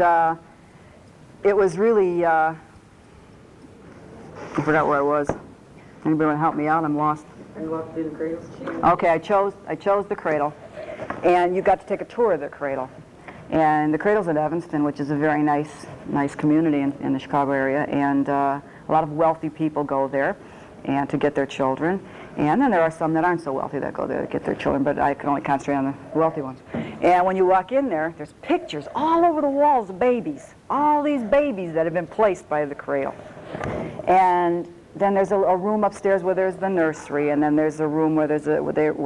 it was really, I forgot where I was. Anybody want to help me out? I'm lost. You walked through the cradle? Okay, I chose the cradle. And you got to take a tour of the cradle. And the cradle's in Evanston, which is a very nice community in the Chicago area. And a lot of wealthy people go there and to get their children. And then there are some that aren't so wealthy that go there to get their children, but I can only concentrate on the wealthy ones. And when you walk in there, there's pictures all over the walls of babies. All these babies that have been placed by the cradle. And then there's a room upstairs where there's the nursery, and then there's a room where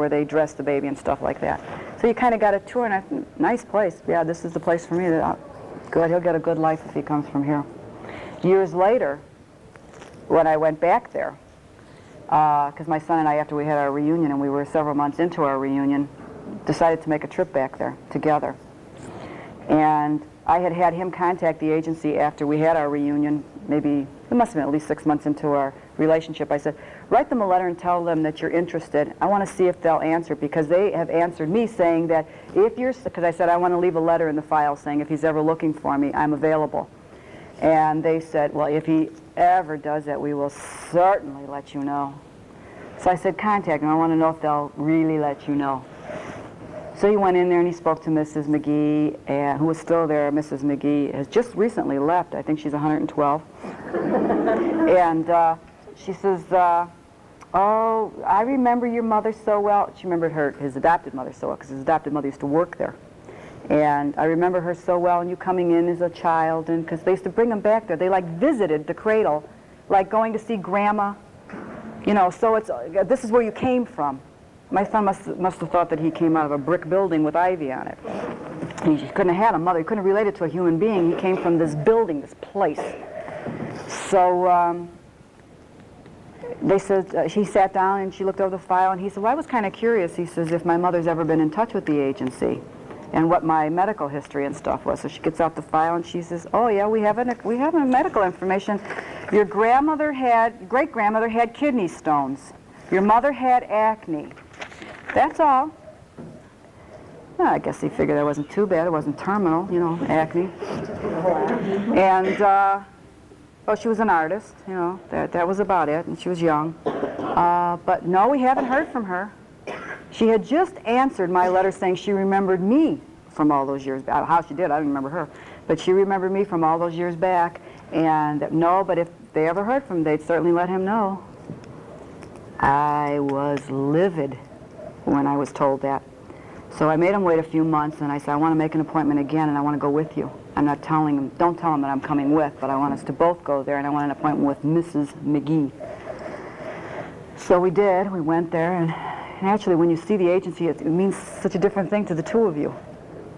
they dress the baby and stuff like that. So you kind of got a tour, and I think, nice place. Yeah, this is the place for me. Good, he'll get a good life if he comes from here. Years later, when I went back there, because my son and I, after we had our reunion, and we were several months into our reunion, decided to make a trip back there together. And I had him contact the agency after we had our reunion, maybe, it must have been at least 6 months into our relationship. I said, write them a letter and tell them that you're interested. I want to see if they'll answer, because they have answered me saying that if you're, because I said I want to leave a letter in the file saying if he's ever looking for me, I'm available. And they said, well, if he ever does that, we will certainly let you know. So I said, contact him. I want to know if they'll really let you know. So he went in there and he spoke to Mrs. McGee, and who was still there. Mrs. McGee has just recently left. I think she's 112. And she says, oh, I remember your mother so well. She remembered his adopted mother so well, because his adopted mother used to work there. And I remember her so well, and you coming in as a child, and because they used to bring them back there. They like visited the cradle, like going to see grandma. You know, so this is where you came from. My son must have thought that he came out of a brick building with ivy on it. He couldn't have had a mother. He couldn't have related to a human being. He came from this building, this place. So they said, she sat down and she looked over the file, and he said, well, I was kind of curious. He says, if my mother's ever been in touch with the agency and what my medical history and stuff was. So she gets out the file and she says, oh yeah, we have a medical information. Your great-grandmother had kidney stones. Your mother had acne. That's all. Well, I guess he figured that wasn't too bad. It wasn't terminal, you know, acne. And, oh, she was an artist, you know, that was about it, and she was young. But no, we haven't heard from her. She had just answered my letter saying she remembered me from all those years back. How she did, I don't remember her. But she remembered me from all those years back. And no, but if they ever heard from him, they'd certainly let him know. I was livid when I was told that. So I made him wait a few months, and I said, I want to make an appointment again, and I want to go with you. I'm not telling him, don't tell him that I'm coming with, but I want us to both go there, and I want an appointment with Mrs. McGee. So we did. We went there, and actually, when you see the agency, it means such a different thing to the two of you.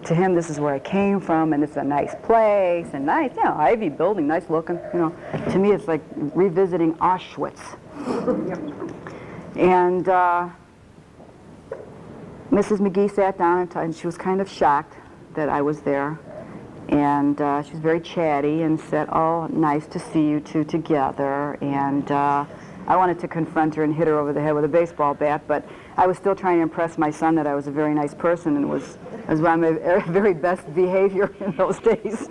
To him, this is where I came from, and it's a nice place, and nice, you know, Ivy building, nice looking, you know. To me, it's like revisiting Auschwitz. And Mrs. McGee sat down and she was kind of shocked that I was there. And she was very chatty and said, oh, nice to see you two together. And I wanted to confront her and hit her over the head with a baseball bat, but I was still trying to impress my son that I was a very nice person and was on my very best behavior in those days.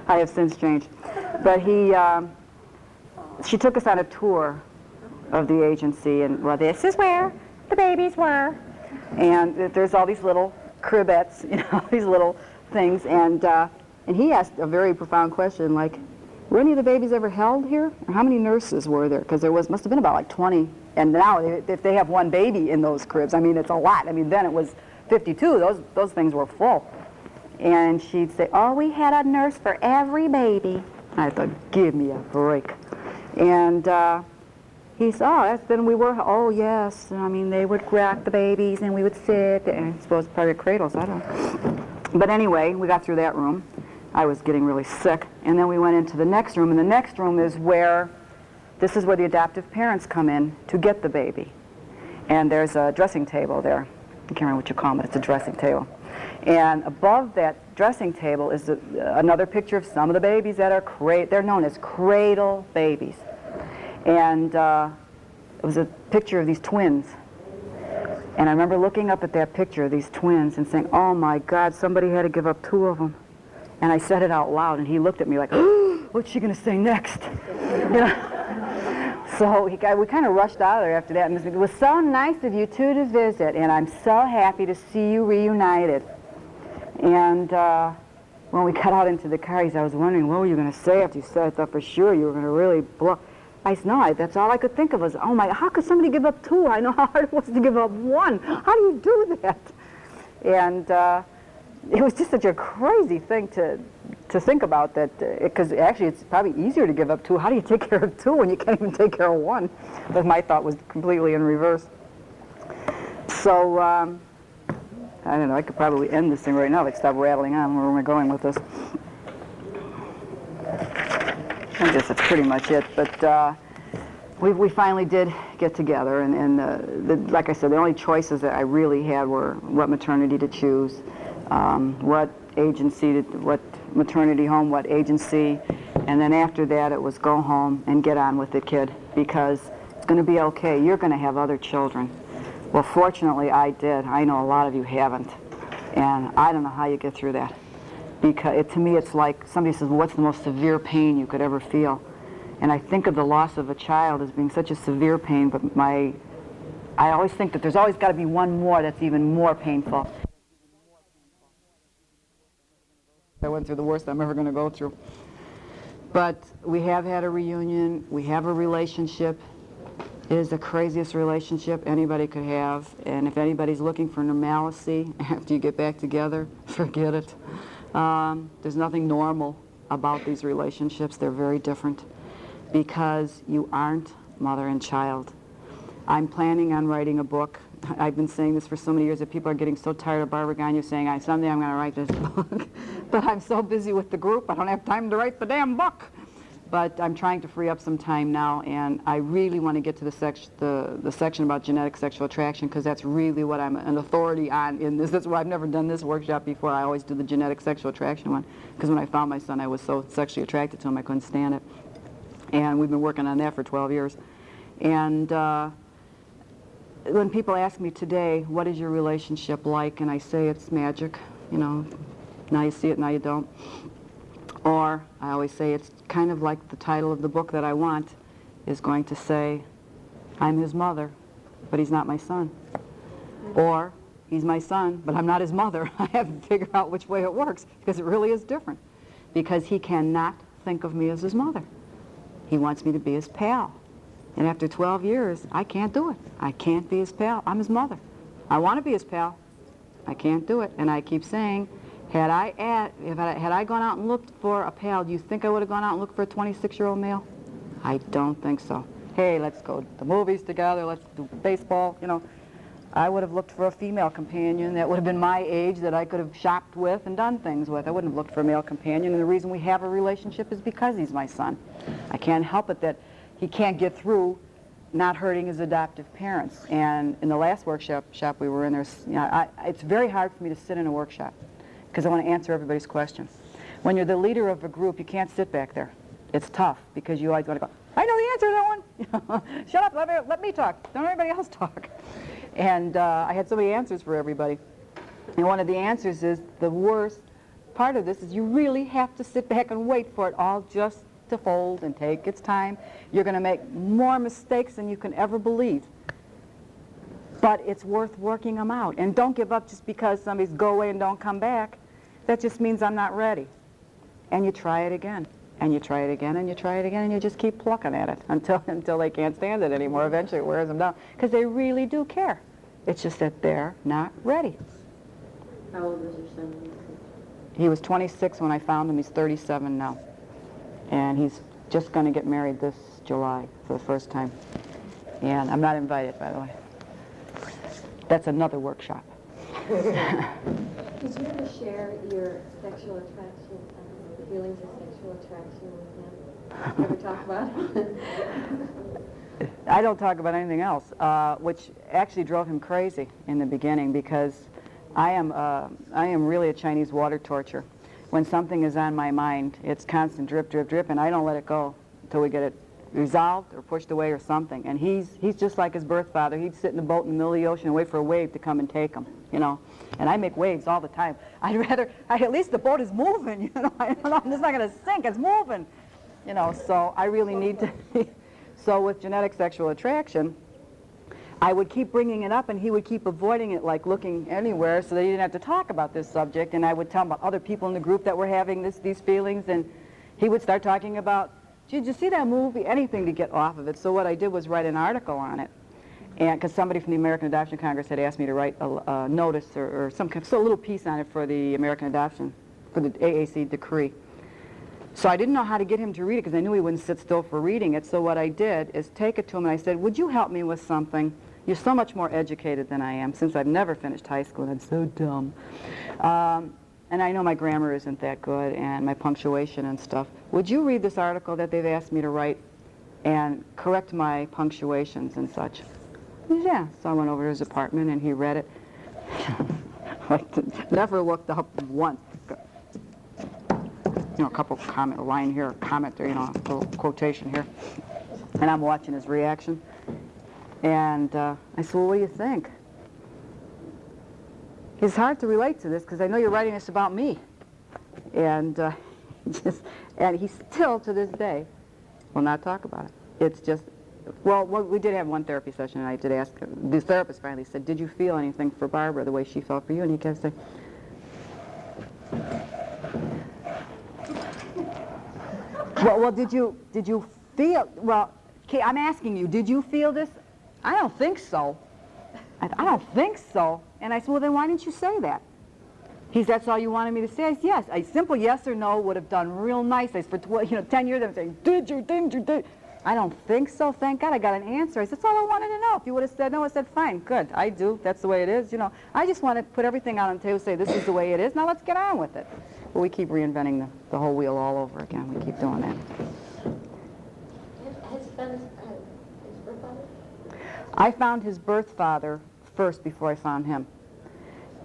I have since changed. But she took us on a tour of the agency, and well, this is where the babies were. And there's all these little cribettes, you know, these little things. And he asked a very profound question, like, were any of the babies ever held here? Or how many nurses were there? Because there must have been about like 20. And now, if they have one baby in those cribs, I mean, it's a lot. I mean, then it was 52. Those things were full. And she'd say, oh, we had a nurse for every baby. I thought, give me a break. And he said, then we were, oh, yes. I mean, they would rock the babies, and we would sit, and I suppose probably cradles, I don't know. But anyway, we got through that room. I was getting really sick. And then we went into the next room, and the next room is where, this is where the adoptive parents come in to get the baby. And there's a dressing table there. I can't remember what you call it. It's a dressing table. And above that dressing table is another picture of some of the babies that are they're known as cradle babies. And it was a picture of these twins. And I remember looking up at that picture of these twins and saying, oh my God, somebody had to give up 2 of them. And I said it out loud, and he looked at me like, oh, what's she going to say next? You know? So we kind of rushed out of there after that. And it was so nice of you two to visit, and I'm so happy to see you reunited. And when we got out into the car, I was wondering, what were you going to say after you said? I thought for sure you were going to really blow. I said, no, that's all I could think of was, oh my, how could somebody give up 2? I know how hard it was to give up 1. How do you do that? And it was just such a crazy thing to think about, that because actually it's probably easier to give up 2. How do you take care of 2 when you can't even take care of 1? But my thought was completely in reverse. So I don't know, I could probably end this thing right now, like stop rattling on. Where am I going with this? I guess that's pretty much it. But we finally did get together, and like I said, the only choices that I really had were what maternity to choose, what agency, what maternity home, what agency, and then after that it was go home and get on with it, kid, because it's going to be okay. You're going to have other children. Well, fortunately, I did. I know a lot of you haven't, and I don't know how you get through that. Because to me, it's like somebody says, well, what's the most severe pain you could ever feel? And I think of the loss of a child as being such a severe pain, but I always think that there's always got to be one more that's even more painful. I went through the worst I'm ever going to go through. But we have had a reunion. We have a relationship. It is the craziest relationship anybody could have. And if anybody's looking for normalcy after you get back together, forget it. There's nothing normal about these relationships. They're very different because you aren't mother and child. I'm planning on writing a book. I've been saying this for so many years that people are getting so tired of Barbara Gagne saying, someday I'm going to write this book. But I'm so busy with the group, I don't have time to write the damn book. But I'm trying to free up some time now, and I really want to get to the section about genetic sexual attraction, because that's really what I'm an authority on in this. That's why I've never done this workshop before. I always do the genetic sexual attraction one, because when I found my son, I was so sexually attracted to him, I couldn't stand it. And we've been working on that for 12 years. And when people ask me today, what is your relationship like? And I say it's magic, you know, now you see it, now you don't. Or I always say it's kind of like the title of the book that I want is going to say, I'm his mother, but he's not my son. Or he's my son, but I'm not his mother. I have to figure out which way it works, because it really is different. Because he cannot think of me as his mother. He wants me to be his pal. And after 12 years, I can't do it. I can't be his pal. I'm his mother. I want to be his pal. I can't do it. And I keep saying, had I gone out and looked for a pal, do you think I would have gone out and looked for a 26-year-old male? I don't think so. Hey, let's go to the movies together, let's do baseball, you know. I would have looked for a female companion that would have been my age, that I could have shopped with and done things with. I wouldn't have looked for a male companion, and the reason we have a relationship is because he's my son. I can't help it that he can't get through not hurting his adoptive parents. And in the last workshop we were in, it's very hard for me to sit in a workshop, because I want to answer everybody's questions. When you're the leader of a group, you can't sit back there. It's tough, because you always want to go, I know the answer to that one. Shut up, let me talk. Don't everybody else talk. And I had so many answers for everybody. And one of the answers is, the worst part of this is you really have to sit back and wait for it all just to fold and take its time. You're going to make more mistakes than you can ever believe. But it's worth working them out. And don't give up just because somebody's go away and don't come back. That just means I'm not ready. And you try it again. And you try it again, and you try it again, and you just keep plucking at it until they can't stand it anymore. Eventually it wears them down. Because they really do care. It's just that they're not ready. How old was your son when you He was 26 when I found him. He's 37 now. And he's just going to get married this July for the first time. And I'm not invited, by the way. That's another workshop. Did you ever share your sexual attraction, feelings of sexual attraction with him? You ever talk about it? I don't talk about anything else, which actually drove him crazy in the beginning because I am really a Chinese water torture. When something is on my mind, it's constant drip, drip, drip, and I don't let it go until we get it resolved or pushed away or something. And he's just like his birth father. He'd sit in a boat in the middle of the ocean and wait for a wave to come and take him, you know. And I make waves all the time. At least the boat is moving, you know. I'm just not going to sink, it's moving. You know, so I really need to. So with genetic sexual attraction, I would keep bringing it up and he would keep avoiding it, like looking anywhere so that he didn't have to talk about this subject. And I would tell him about other people in the group that were having these feelings, and he would start talking about, did you see that movie? Anything to get off of it. So what I did was write an article on it. And because somebody from the American Adoption Congress had asked me to write a notice or some kind of, so a little piece on it for the American Adoption, for the AAC decree. So I didn't know how to get him to read it because I knew he wouldn't sit still for reading it. So what I did is take it to him and I said, would you help me with something? You're so much more educated than I am, since I've never finished high school and I'm so dumb. And I know my grammar isn't that good and my punctuation and stuff. Would you read this article that they've asked me to write and correct my punctuations and such? He said, yeah. So I went over to his apartment and he read it. Never looked up once. You know, a couple comment, a line here, a comment there, you know, a little quotation here. And I'm watching his reaction. And I said, well, what do you think? It's hard to relate to this because I know you're writing this about me. And and he still, to this day, will not talk about it. It's just, well, we did have one therapy session, and I did ask, the therapist finally said, did you feel anything for Barbara the way she felt for you? And he kept saying, well, did you feel, well, Kay, I'm asking you, did you feel this? I don't think so. I don't think so. And I said, well, then why didn't you say that? He said, that's all you wanted me to say? I said, yes. A simple yes or no would have done real nice. I said, for 10 years, I'm saying, did you? I don't think so. Thank God I got an answer. I said, that's all I wanted to know. If you would have said no, I said, fine, good. I do. That's the way it is. You know, I just want to put everything out on the table and say, this is the way it is. Now let's get on with it. But we keep reinventing the whole wheel all over again. We keep doing that. Has he found his birth father? I found his birth father first before I found him.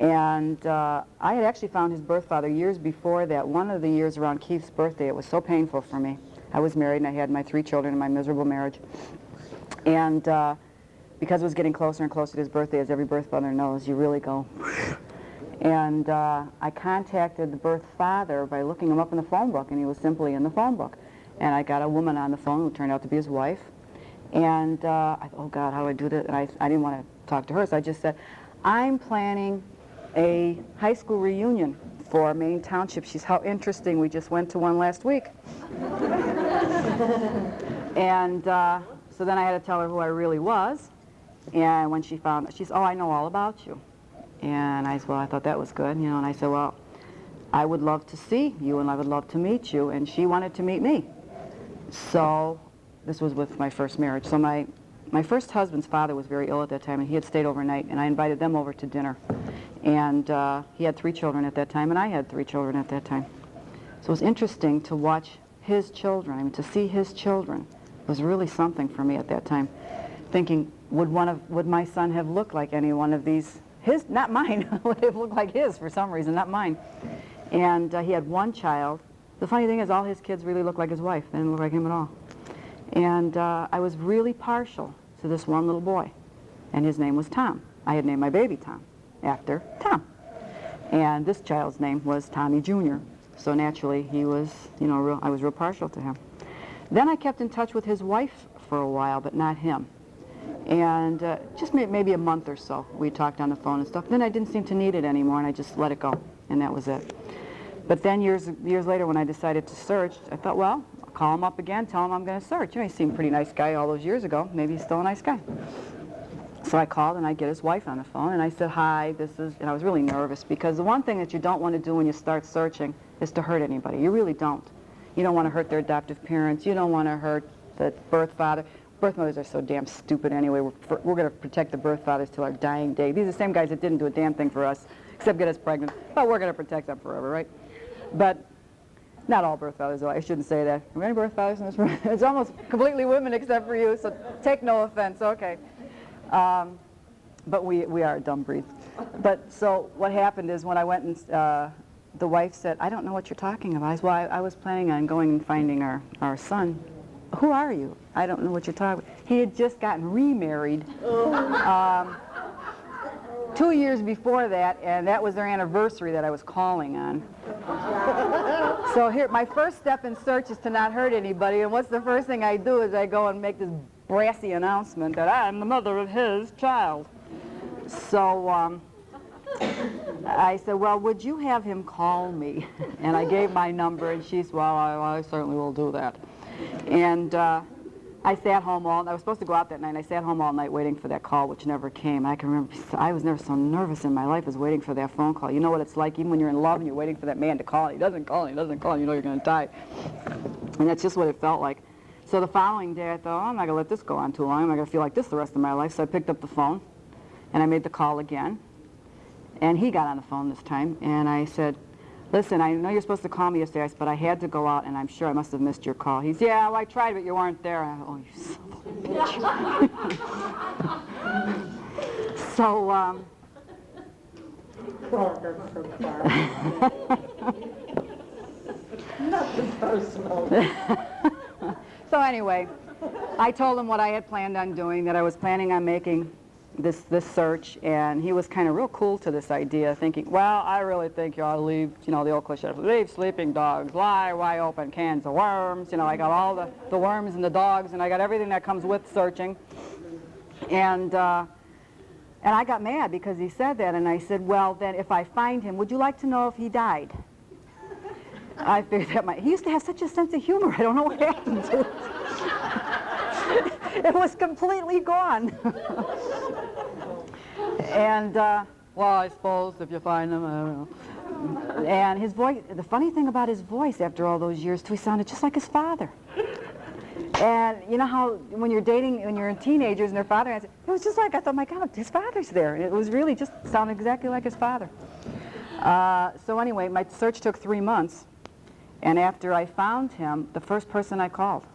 And I had actually found his birth father years before that. One of the years around Keith's birthday, it was so painful for me. I was married and I had my 3 children in my miserable marriage. And because it was getting closer and closer to his birthday, as every birth father knows, you really go. And I contacted the birth father by looking him up in the phone book, and he was simply in the phone book. And I got a woman on the phone who turned out to be his wife. And I thought, oh God, how do I do this? And I didn't want to talk to her, so I just said, I'm planning a high school reunion for Maine Township. She's, how interesting, we just went to one last week. And so then I had to tell her who I really was. And when she found, she said, oh, I know all about you. And I said, well, I thought that was good, you know. And I said, well, I would love to see you and I would love to meet you. And she wanted to meet me. So this was with my first marriage. So my first husband's father was very ill at that time, and he had stayed overnight, and I invited them over to dinner. And he had 3 children at that time, and I had 3 children at that time. So it was interesting to watch his children. I mean, to see his children was really something for me at that time. Thinking, would my son have looked like any one of these? His, not mine, would have looked like his for some reason, not mine. And he had 1 child. The funny thing is, all his kids really looked like his wife. They didn't look like him at all. And I was really partial to this one little boy, and his name was Tom. I had named my baby Tom after Tom. And this child's name was Tommy Jr. So naturally, he was, you know, I was real partial to him. Then I kept in touch with his wife for a while, but not him. And just maybe a month or so, we talked on the phone and stuff. Then I didn't seem to need it anymore, and I just let it go, and that was it. But then years later, when I decided to search, I thought, well, I'll call him up again, tell him I'm going to search. You know, he seemed a pretty nice guy all those years ago. Maybe he's still a nice guy. So I called, and I get his wife on the phone, and I said, hi, this is, and I was really nervous, because the one thing that you don't want to do when you start searching is to hurt anybody. You really don't. You don't want to hurt their adoptive parents. You don't want to hurt the birth father. Birth mothers are so damn stupid anyway. We're going to protect the birth fathers till our dying day. These are the same guys that didn't do a damn thing for us, except get us pregnant. But we're going to protect them forever, right? But not all birth fathers, though. I shouldn't say that. Are there any birth fathers in this room? It's almost completely women except for you, so take no offense, okay. But we are a dumb breed. But so what happened is when I went and the wife said, I don't know what you're talking about. I said, well, I was planning on going and finding our son. Who are you? I don't know what you're talking about. He had just gotten remarried 2 years before that, and that was their anniversary that I was calling on. So here, my first step in search is to not hurt anybody, and what's the first thing I do is I go and make this brassy announcement that I'm the mother of his child. So I said, well, would you have him call me? And I gave my number, and she said, well, I certainly will do that. And I sat home I was supposed to go out that night, and I sat home all night waiting for that call, which never came. I can remember, I was never so nervous in my life as waiting for that phone call. You know what it's like, even when you're in love and you're waiting for that man to call, and he doesn't call, and he doesn't call, and you know you're going to die. And that's just what it felt like. So the following day, I thought, oh, I'm not going to let this go on too long. I'm not going to feel like this the rest of my life. So I picked up the phone, and I made the call again. And he got on the phone this time, and I said, listen, I know you're supposed to call me yesterday, but I had to go out, and I'm sure I must have missed your call. He's, yeah, well, I tried, but you weren't there. I, oh, you son of a bitch. So, Nothing personal. so anyway, I told him what I had planned on doing, that I was planning on making this search, and he was kind of real cool to this idea, thinking, well, I really think you ought to leave, you know, the old cliche, leave sleeping dogs, lie wide open cans of worms. You know, I got all the worms and the dogs, and I got everything that comes with searching. And I got mad because he said that, and I said, well, then if I find him, would you like to know if he died? I figured that he used to have such a sense of humor. I don't know what happened to it. It was completely gone. And, well, I suppose if you find him, I don't know. And his voice, the funny thing about his voice after all those years, too, he sounded just like his father. And you know how when you're dating, when you're teenagers and their father answers, it was just like, I thought, my God, his father's there. And it was really just sounded exactly like his father. So anyway, my search took 3 months. And after I found him, the first person I called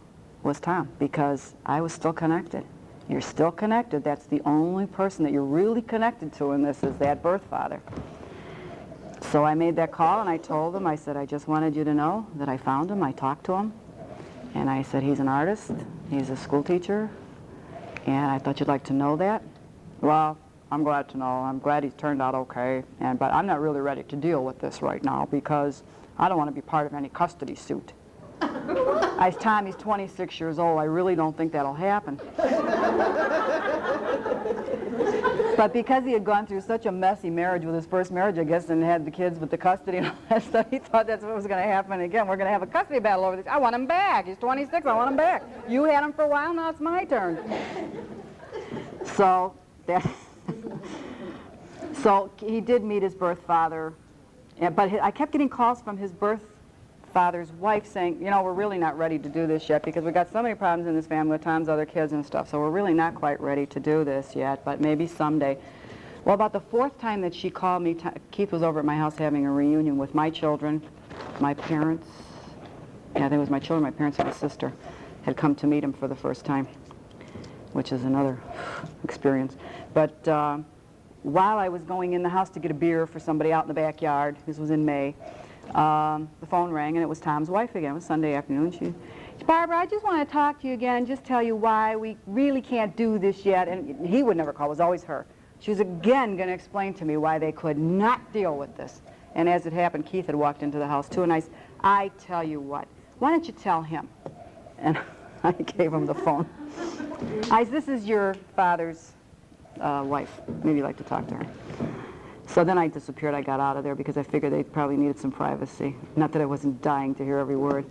was Tom, because I was still connected. You're still connected. That's the only person that you're really connected to in this is that birth father. So I made that call, and I told him, I said, I just wanted you to know that I found him. I talked to him. And I said, he's an artist. He's a school teacher. And I thought you'd like to know that. Well, I'm glad to know. I'm glad he's turned out okay. But I'm not really ready to deal with this right now because I don't want to be part of any custody suit. Tom, he's 26 years old. I really don't think that'll happen. But because he had gone through such a messy marriage with his first marriage, I guess, and had the kids with the custody and all that stuff, he thought that's what was going to happen again. We're going to have a custody battle over this. I want him back. He's 26. I want him back. You had him for a while. Now it's my turn. So he did meet his birth father, but I kept getting calls from his birth father's wife saying, you know, we're really not ready to do this yet because we've got so many problems in this family with Tom's other kids and stuff, so we're really not quite ready to do this yet, but maybe someday. Well, about the 4th time that she called me, Keith was over at my house having a reunion with my children, my parents, yeah, I think it was my children, my parents and my sister had come to meet him for the first time, which is another experience. But while I was going in the house to get a beer for somebody out in the backyard, this was in May, the phone rang, and it was Tom's wife again. It was Sunday afternoon. She Barbara, I just want to talk to you again and just tell you why we really can't do this yet. And he would never call. It was always her. She was again going to explain to me why they could not deal with this. And as it happened, Keith had walked into the house, too, and I said, I tell you what, why don't you tell him? And I gave him the phone. This is your father's wife. Maybe you'd like to talk to her. So then I disappeared. I got out of there because I figured they probably needed some privacy. Not that I wasn't dying to hear every word.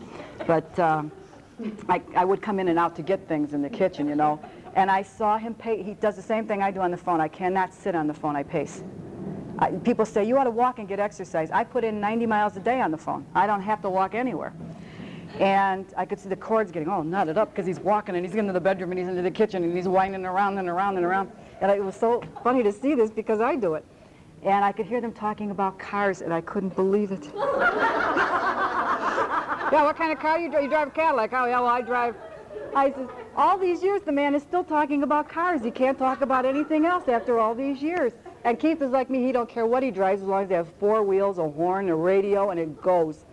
But I would come in and out to get things in the kitchen, you know. And I saw him pay. He does the same thing I do on the phone. I cannot sit on the phone. I pace. People say, you ought to walk and get exercise. I put in 90 miles a day on the phone. I don't have to walk anywhere. And I could see the cords getting all knotted up because he's walking and he's into the bedroom and he's into the kitchen and he's winding around and around and around. And it was so funny to see this because I do it. And I could hear them talking about cars and I couldn't believe it. Yeah, what kind of car you drive? You drive a Cadillac. Oh, yeah, well, I drive. I said, all these years the man is still talking about cars. He can't talk about anything else after all these years. And Keith is like me. He don't care what he drives as long as they have 4 wheels, a horn, a radio, and it goes.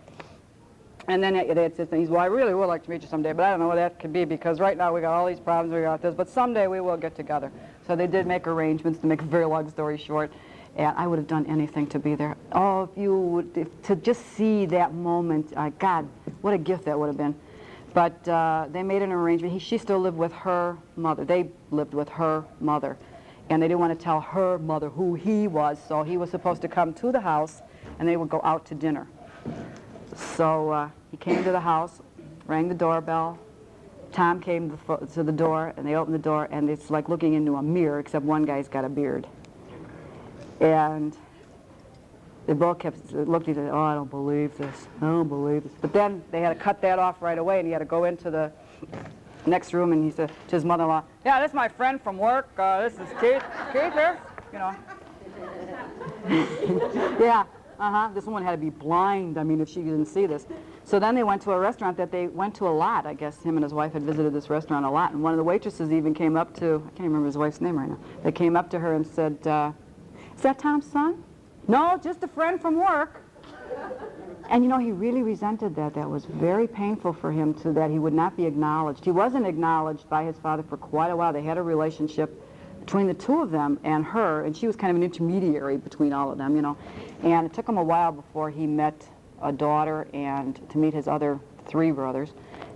And then that's his thing. He's, well, I really would like to meet you someday, but I don't know what that could be because right now we got all these problems, we got this, but someday we will get together. So they did make arrangements, to make a very long story short, and I would have done anything to be there. Oh, if you would, to just see that moment, God, what a gift that would have been. But they made an arrangement. She still lived with her mother. They lived with her mother. And they didn't want to tell her mother who he was, so he was supposed to come to the house, and they would go out to dinner. So he came to the house, rang the doorbell. Tom came to the door, and they opened the door, and it's like looking into a mirror, except one guy's got a beard. And they both kept looking at it, oh, I don't believe this. I don't believe this. But then they had to cut that off right away, and he had to go into the next room, and he said to his mother-in-law, yeah, this is my friend from work. This is Keith. Keith here? You know. Yeah. This woman had to be blind, I mean, if she didn't see this. So then they went to a restaurant that they went to a lot. I guess him and his wife had visited this restaurant a lot. And one of the waitresses even came up to, I can't remember his wife's name right now. They came up to her and said, is that Tom's son? No, just a friend from work. And you know, he really resented that. That was very painful for him that he would not be acknowledged. He wasn't acknowledged by his father for quite a while. They had a relationship between the two of them and her, and she was kind of an intermediary between all of them, you know. And it took him a while before he met a daughter and to meet his other 3 brothers.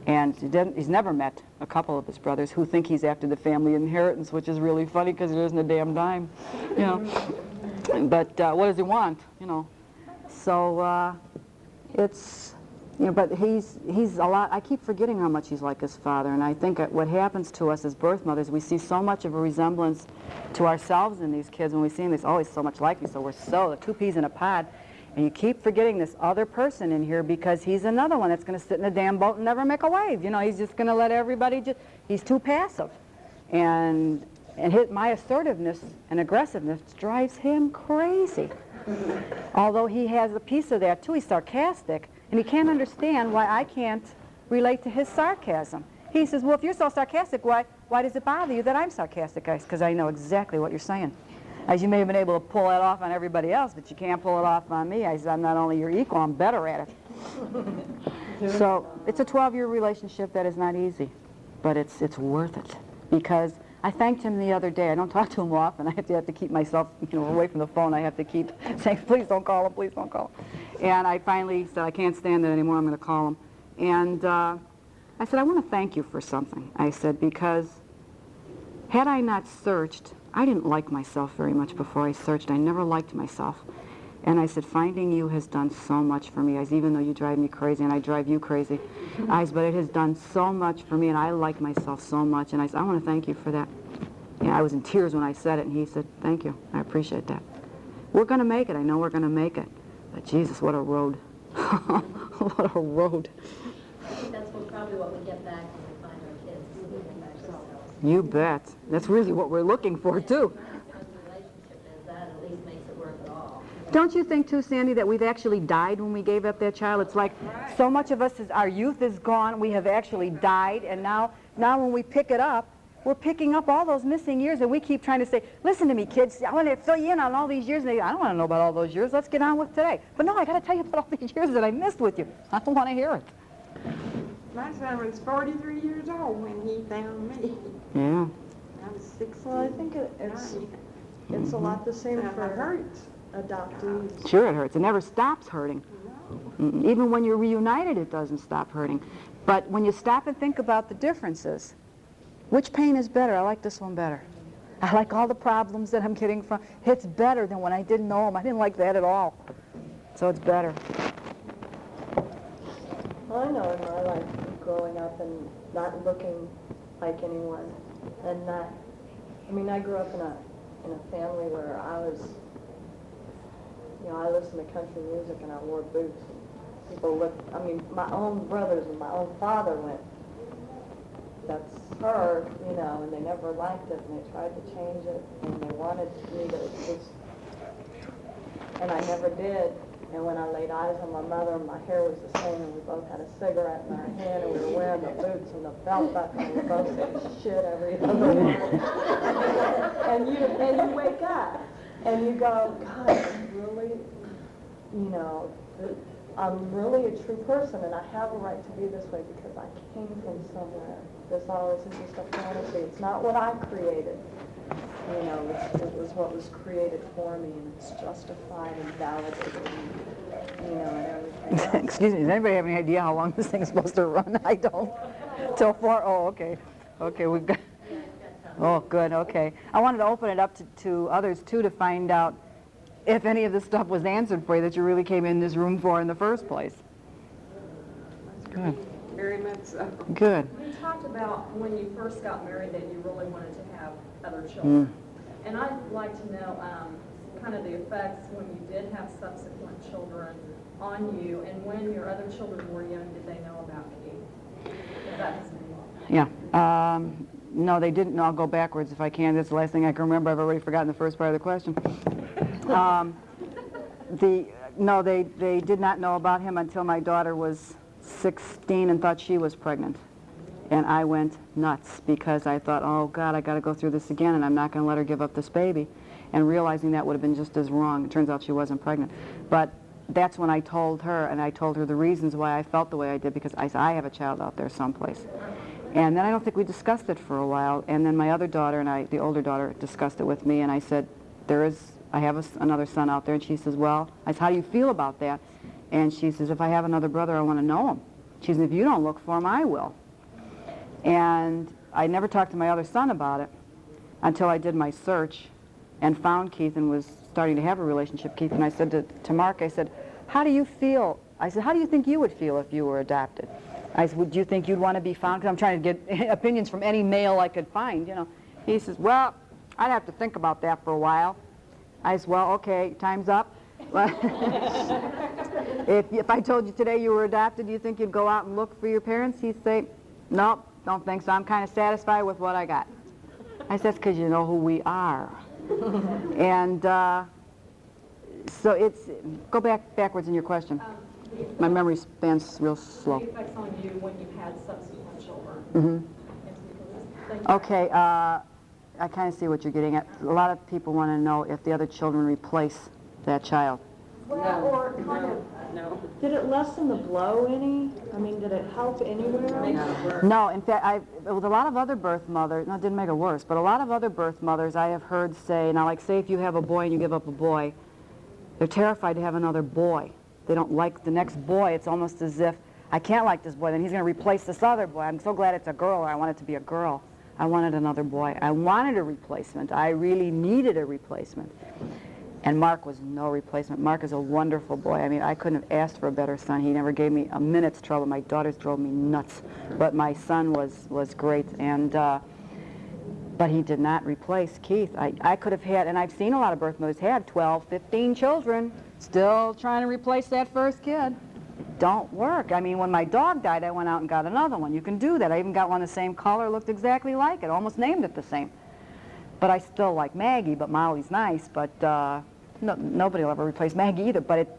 And he's never met a couple of his brothers who think he's after the family inheritance, which is really funny because there isn't a damn dime, you know. But what does he want, you know? So it's, you know, but he's a lot, I keep forgetting how much he's like his father, and I think what happens to us as birth mothers, we see so much of a resemblance to ourselves in these kids when we see them. There's always so much like me, so we're the 2 peas in a pod, and you keep forgetting this other person in here because he's another one that's going to sit in a damn boat and never make a wave. You know, he's just going to let everybody he's too passive. And my assertiveness and aggressiveness drives him crazy. Although he has a piece of that too, he's sarcastic, and he can't understand why I can't relate to his sarcasm. He says, well, if you're so sarcastic, why does it bother you that I'm sarcastic? Because I know exactly what you're saying. As you may have been able to pull that off on everybody else, but you can't pull it off on me. I said, I'm not only your equal, I'm better at it. So it's a 12-year relationship that is not easy, but it's worth it. Because I thanked him the other day. I don't talk to him often. I have to keep myself, you know, away from the phone. I have to keep saying, please don't call him, please don't call him. And I finally said, I can't stand it anymore, I'm going to call him. And I said, I want to thank you for something. I said, because had I not searched, I didn't like myself very much before I searched. I never liked myself. And I said, finding you has done so much for me. I said, even though you drive me crazy and I drive you crazy, I said, but it has done so much for me, and I like myself so much. And I said, I want to thank you for that. Yeah, I was in tears when I said it, and he said, thank you. I appreciate that. We're going to make it. I know we're going to make it. But Jesus, what a road. What a road. I think that's probably what we get back when we find our kids. We get back ourselves. You bet. That's really what we're looking for, too. Don't you think, too, Sandy, that we've actually died when we gave up that child? It's like so much of us, our youth is gone, we have actually died, and now when we pick it up, we're picking up all those missing years, and we keep trying to say, listen to me, kids, I want to fill you in on all these years. And I don't want to know about all those years. Let's get on with today. But no, I got to tell you about all these years that I missed with you. I don't want to hear it. My son was 43 years old when he found me. Yeah. I was 16. Well, I think it's a lot the same for hurts. adoptees. Sure it hurts. It never stops hurting. Even when you're reunited, it doesn't stop hurting. But when you stop and think about the differences, Which pain is better? I like this one better. I like all the problems that I'm getting from. It's better than when I didn't know him. I didn't like that at all. So it's better. I know in my life, growing up and not looking like anyone, and not, I mean, I grew up in a family where I was, you know, I listened to country music and I wore boots. And people looked, I mean, my own brothers and my own father went, that's her, you know, and they never liked it, and they tried to change it, and they wanted me to just, and I never did. And when I laid eyes on my mother, my hair was the same, and we both had a cigarette in our hand, and we were wearing the boots and the belt buckle, and we both said shit every other word. and you wake up, and you go, God, I'm really, you know, I'm really a true person, and I have a right to be this way because I came from somewhere. This all isn't just a fantasy. It's not what I created. You know, it was what was created for me, and it's justified and validated, and, you know, and everything else. Excuse me, does anybody have any idea how long this thing's supposed to run? I don't. Till 4? Oh, okay. Okay, we've got... Oh, good, okay. I wanted to open it up to others, too, to find out if any of this stuff was answered for you that you really came in this room for in the first place. Good. Very much so. Good. You talked about when you first got married that you really wanted to have other children. And I'd like to know kind of the effects when you did have subsequent children on you, and when your other children were young, did they know about Keith? If that's Yeah. No, they didn't. No, I'll go backwards if I can. That's the last thing I can remember. I've already forgotten the first part of the question. No, they did not know about him until my daughter was 16 and thought she was pregnant. And I went nuts because I thought, oh, God, I got to go through this again, and I'm not going to let her give up this baby. And realizing that would have been just as wrong. It turns out she wasn't pregnant. But that's when I told her, and I told her the reasons why I felt the way I did, because I said, I have a child out there someplace. And then I don't think we discussed it for a while. And then my other daughter and the older daughter, discussed it with me, and I said, I have another son out there. And she says, well, I said, how do you feel about that? And she says, if I have another brother, I want to know him. She says, if you don't look for him, I will. And I never talked to my other son about it until I did my search and found Keith and was starting to have a relationship with Keith. And I said to Mark, I said, how do you feel? I said, how do you think you would feel if you were adopted? I said, would you think you'd want to be found? Because I'm trying to get opinions from any male I could find, you know. He says, well, I'd have to think about that for a while. I said, well, okay, time's up. If I told you today you were adopted, do you think you'd go out and look for your parents? He'd say, nope, don't think so. I'm kind of satisfied with what I got. I said, that's because you know who we are. And so it's, go backwards in your question. My memory span's real slow. The effects on you when you had subsequent children. Mm-hmm. Okay, I kind of see what you're getting at. A lot of people want to know if the other children replace that child. Well, or kind of, did it lessen the blow any? I mean, did it help anywhere? No, in fact, with a lot of other birth mothers, no, it didn't make it worse, but a lot of other birth mothers I have heard say, now like say if you have a boy and you give up a boy, they're terrified to have another boy. They don't like the next boy. It's almost as if, I can't like this boy, then he's going to replace this other boy. I'm so glad it's a girl, or I want it to be a girl. I wanted another boy. I wanted a replacement. I really needed a replacement. And Mark was no replacement. Mark is a wonderful boy. I mean, I couldn't have asked for a better son. He never gave me a minute's trouble. My daughters drove me nuts. But my son was great. And but he did not replace Keith. I could have had, and I've seen a lot of birth mothers had 12, 15 children, still trying to replace that first kid. Don't work. I mean, when my dog died, I went out and got another one. You can do that. I even got one the same color, looked exactly like it, almost named it the same. But I still like Maggie, but Molly's nice, but nobody will ever replace Maggie either. But it's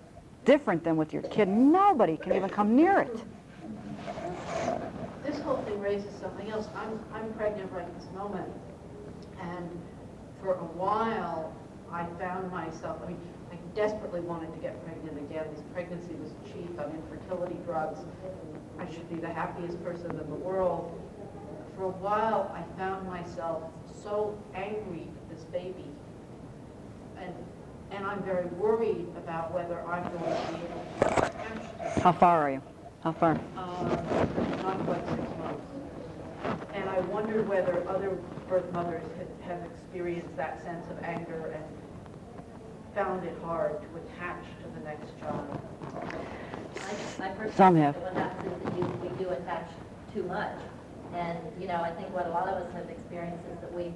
different than with your kid. Nobody can even come near it. This whole thing raises something else. I'm pregnant right this moment, and for a while I found myself, I desperately wanted to get pregnant again. This pregnancy was cheap on infertility drugs. I should be the happiest person in the world. For a while I found myself so angry at this baby, and I'm very worried about whether I'm going to be able to catch How far are you? How far? not quite 6 months. And I wonder wondered whether other birth mothers have experienced that sense of anger and found it hard to attach to the next child. I personally Some think have. that what happens is that we do attach too much. And, you know, I think what a lot of us have experienced is that we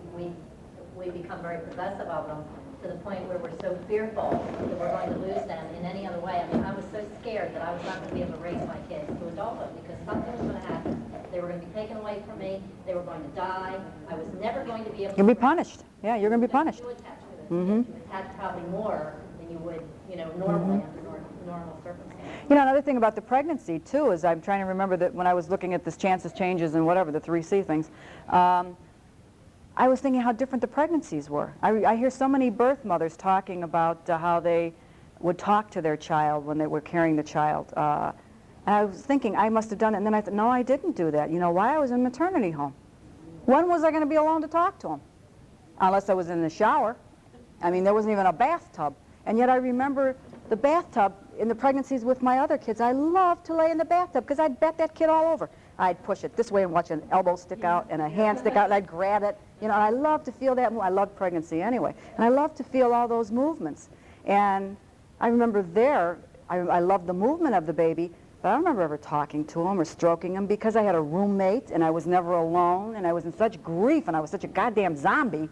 become very possessive of them to the point where we're so fearful that we're going to lose them in any other way. I mean, I was so scared that I was not going to be able to raise my kids to adulthood because something was going to happen. They were going to be taken away from me. They were going to die. I was never going to be able to... You'll be punished. Yeah, you're going to be punished. You attach to it. You attach probably more than you would, you know, normally under normal circumstances. You know, another thing about the pregnancy, too, is I'm trying to remember that when I was looking at this chances, changes, and whatever, the 3C things, I was thinking how different the pregnancies were. I hear so many birth mothers talking about how they would talk to their child when they were carrying the child. And I was thinking, I must have done it, and then I thought, no, I didn't do that. You know why? I was in maternity home. When was I going to be alone to talk to him? Unless I was in the shower. I mean, there wasn't even a bathtub. And yet I remember the bathtub in the pregnancies with my other kids. I loved to lay in the bathtub because I'd bet that kid all over. I'd push it this way and watch an elbow stick out and a hand stick out, and I'd grab it. You know, and I loved to feel that. I loved pregnancy anyway. And I loved to feel all those movements. And I remember there, I loved the movement of the baby, but I don't remember ever talking to him or stroking him because I had a roommate and I was never alone and I was in such grief and I was such a goddamn zombie.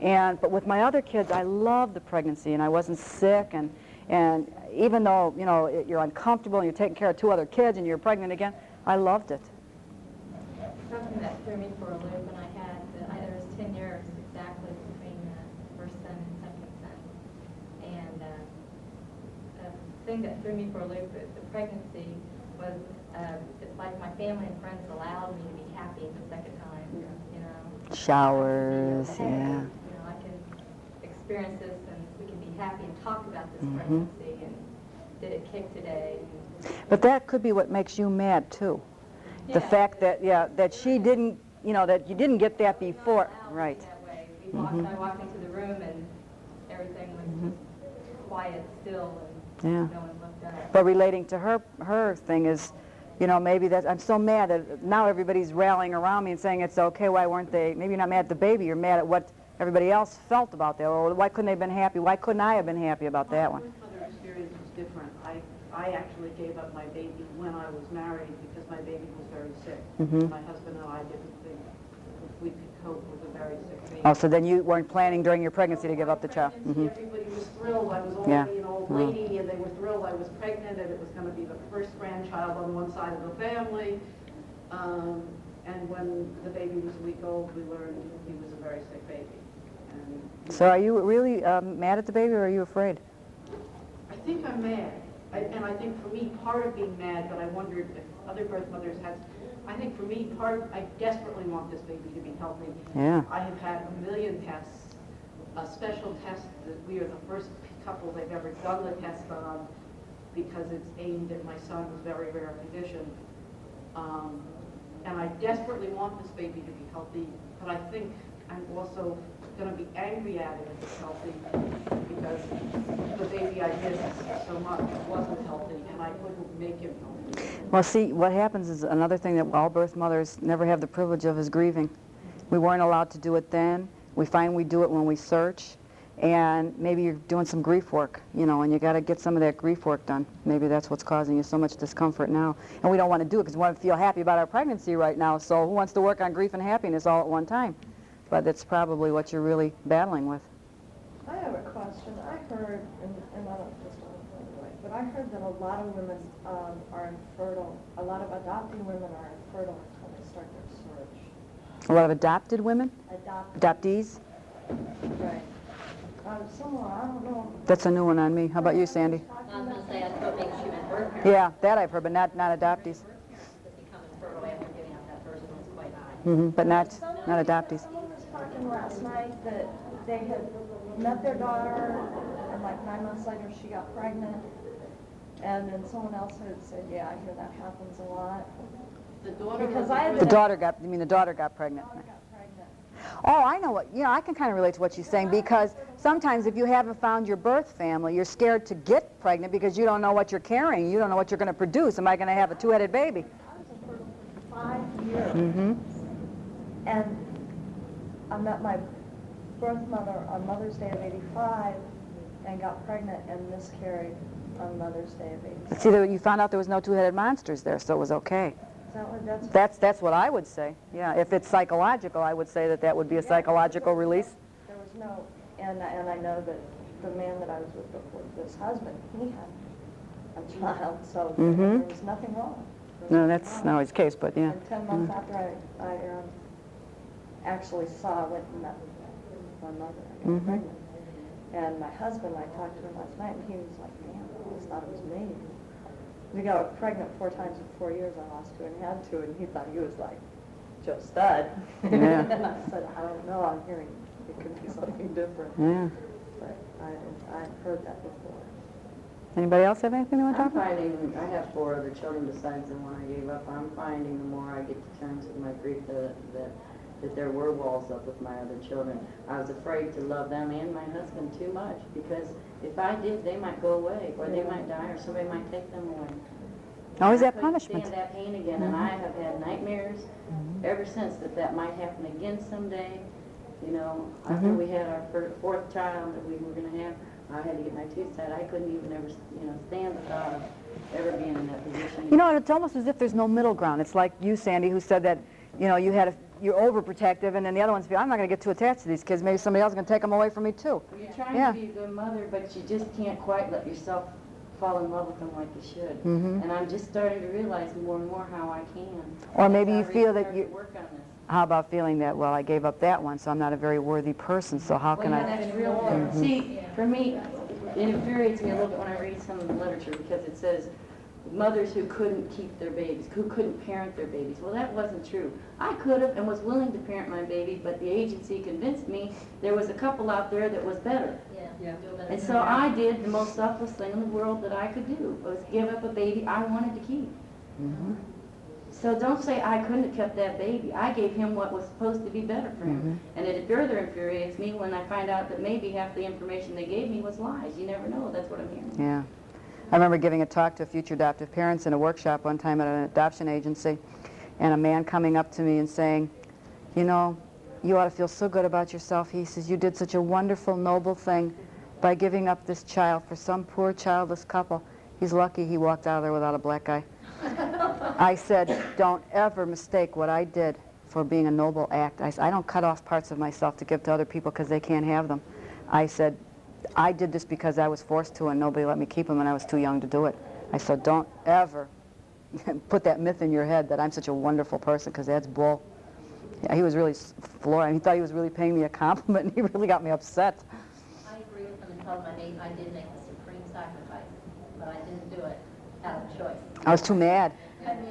But with my other kids, I loved the pregnancy and I wasn't sick. And even though, you know, you're uncomfortable and you're taking care of 2 other kids and you're pregnant again, I loved it. Something that threw me for a loop when I had, there was 10 years exactly between the first son and second son. And the thing that threw me for a loop with the pregnancy was it's like my family and friends allowed me to be happy the second time, you know. Showers, Hey, yeah. You know, I can experience this and we can be happy and talk about this pregnancy and did it kick today. But that could be what makes you mad, too. The fact that, that she didn't, you know, that you didn't get that before. Right. That way. I walked into the room and everything was just quiet, still, and Yeah. no one looked up. But relating to her thing is, you know, maybe that I'm so mad that now everybody's rallying around me and saying it's okay. Why weren't they? Maybe you're not mad at the baby. You're mad at what everybody else felt about that. Or why couldn't they have been happy? Why couldn't I have been happy about that one? My mother experience was different. I actually gave up my baby when I was married because my baby was very sick. My husband and I didn't think we could cope with a very sick baby. Oh, so then you weren't planning during your pregnancy to give up the child. Everybody was thrilled. I was already an old lady, and they were thrilled I was pregnant, and it was going to be the first grandchild on one side of the family. And when the baby was a week old, we learned he was a very sick baby. And, So are you really mad at the baby, or are you afraid? I think I'm mad. And I think for me, part of being mad, but I wondered if other birth mothers had, I think for me, I desperately want this baby to be healthy. Yeah. I have had a million tests, a special test that we are the first couple they've ever done the test on because it's aimed at my son's very rare condition. And I desperately want this baby to be healthy, but I think I'm also going to be angry at it if it's healthy because the baby I missed so much wasn't healthy and I couldn't make him healthy. Well, see, what happens is another thing that all birth mothers never have the privilege of is grieving. We weren't allowed to do it then. We find we do it when we search. And maybe you're doing some grief work, you know, and you got to get some of that grief work done. Maybe that's what's causing you so much discomfort now. And we don't want to do it because we want to feel happy about our pregnancy right now. So who wants to work on grief and happiness all at one time? But that's probably what you're really battling with. I have a question. I heard, and I don't just want to throw it away, but I heard that a lot of women are infertile. A lot of adopting women are infertile until they start their search. A lot of adopted women? Adopting. Adoptees? Right. Someone, I don't know. That's a new one on me. How about you, Sandy? I was going to say, I thought maybe she meant birth parents. Yeah, that I've heard, but not adoptees. That become infertile after giving up that person is quite high. But not adoptees. Someone was talking last night that they had met their daughter, and like 9 months later she got pregnant, and then someone else had said, yeah, I hear that happens a lot. The daughter Because was I had The been- daughter got, you mean the daughter got pregnant? Daughter got pregnant. Oh, I know what, you know, I can kind of relate to what she's saying because sometimes if you haven't found your birth family, you're scared to get pregnant because you don't know what you're carrying. You don't know what you're going to produce. Am I going to have a 2-headed baby? I was infertile for 5 years. And I met my birth mother on Mother's Day of '85 and got pregnant and miscarried on Mother's Day of '86. See, you found out there was no two-headed monsters there, so it was okay. Is that what That's what I would say. Yeah, if it's psychological, I would say that that would be a psychological release. There was no, and I know that the man that I was with before, this husband, he had a child, so there was nothing wrong. No, that's not always the case, but yeah. And 10 months after I actually went and met my mother, I got pregnant. And my husband, I talked to him last night, and he was like, man, I always thought it was me. We got pregnant 4 times in 4 years. I lost 2 and had 2, and he thought he was like Joe Stud. Yeah. And I said, I don't know, I'm hearing it could be something different. Yeah. But I've heard that before. Anybody else have anything they want to I'm talk about? finding, I have 4 other children besides the one I gave up. I'm finding the more I get to terms with my grief that there were walls up with my other children. I was afraid to love them and my husband too much, because if I did, they might go away, or they might die, or somebody might take them away. Always I that couldn't punishment. stand that pain again, and I have had nightmares ever since that might happen again someday. You know, after we had our 4th child that we were going to have, I had to get my tooth set. I couldn't even ever, stand the thought of ever being in that position. You know, it's almost as if there's no middle ground. It's like you, Sandy, who said that, you're overprotective, and then the other ones feel, I'm not going to get too attached to these kids. Maybe somebody else is going to take them away from me, too. Well, you're trying to be a good mother, but you just can't quite let yourself fall in love with them like you should. And I'm just starting to realize more and more how I can. Or maybe you That's why I feel really that started to work on this. How about feeling that, well, I gave up that one, so I'm not a very worthy person, so how can Well, I... yeah, that's real. See, for me, it infuriates me a little bit when I read some of the literature, because it says mothers who couldn't keep their babies, who couldn't parent their babies. Well, that wasn't true. I could have and was willing to parent my baby, but the agency convinced me there was a couple out there that was better. Yeah. And so I did the most selfless thing in the world that I could do, was give up a baby I wanted to keep. So don't say I couldn't have kept that baby. I gave him what was supposed to be better for him. And it further infuriates me when I find out that maybe half the information they gave me was lies. You never know. That's what I'm hearing. Yeah. I remember giving a talk to future adoptive parents in a workshop one time at an adoption agency, and a man coming up to me and saying, you know, you ought to feel so good about yourself. He says, you did such a wonderful, noble thing by giving up this child for some poor childless couple. He's lucky he walked out of there without a black eye. I said, don't ever mistake what I did for being a noble act. I don't cut off parts of myself to give to other people because they can't have them. I said, I did this because I was forced to, and nobody let me keep them, and I was too young to do it. I said, don't ever put that myth in your head that I'm such a wonderful person, because that's bull. Yeah, he was really floored. He thought he was really paying me a compliment, and he really got me upset. I agree with him and told him I did make the supreme sacrifice, but I didn't do it out of choice. I was too mad.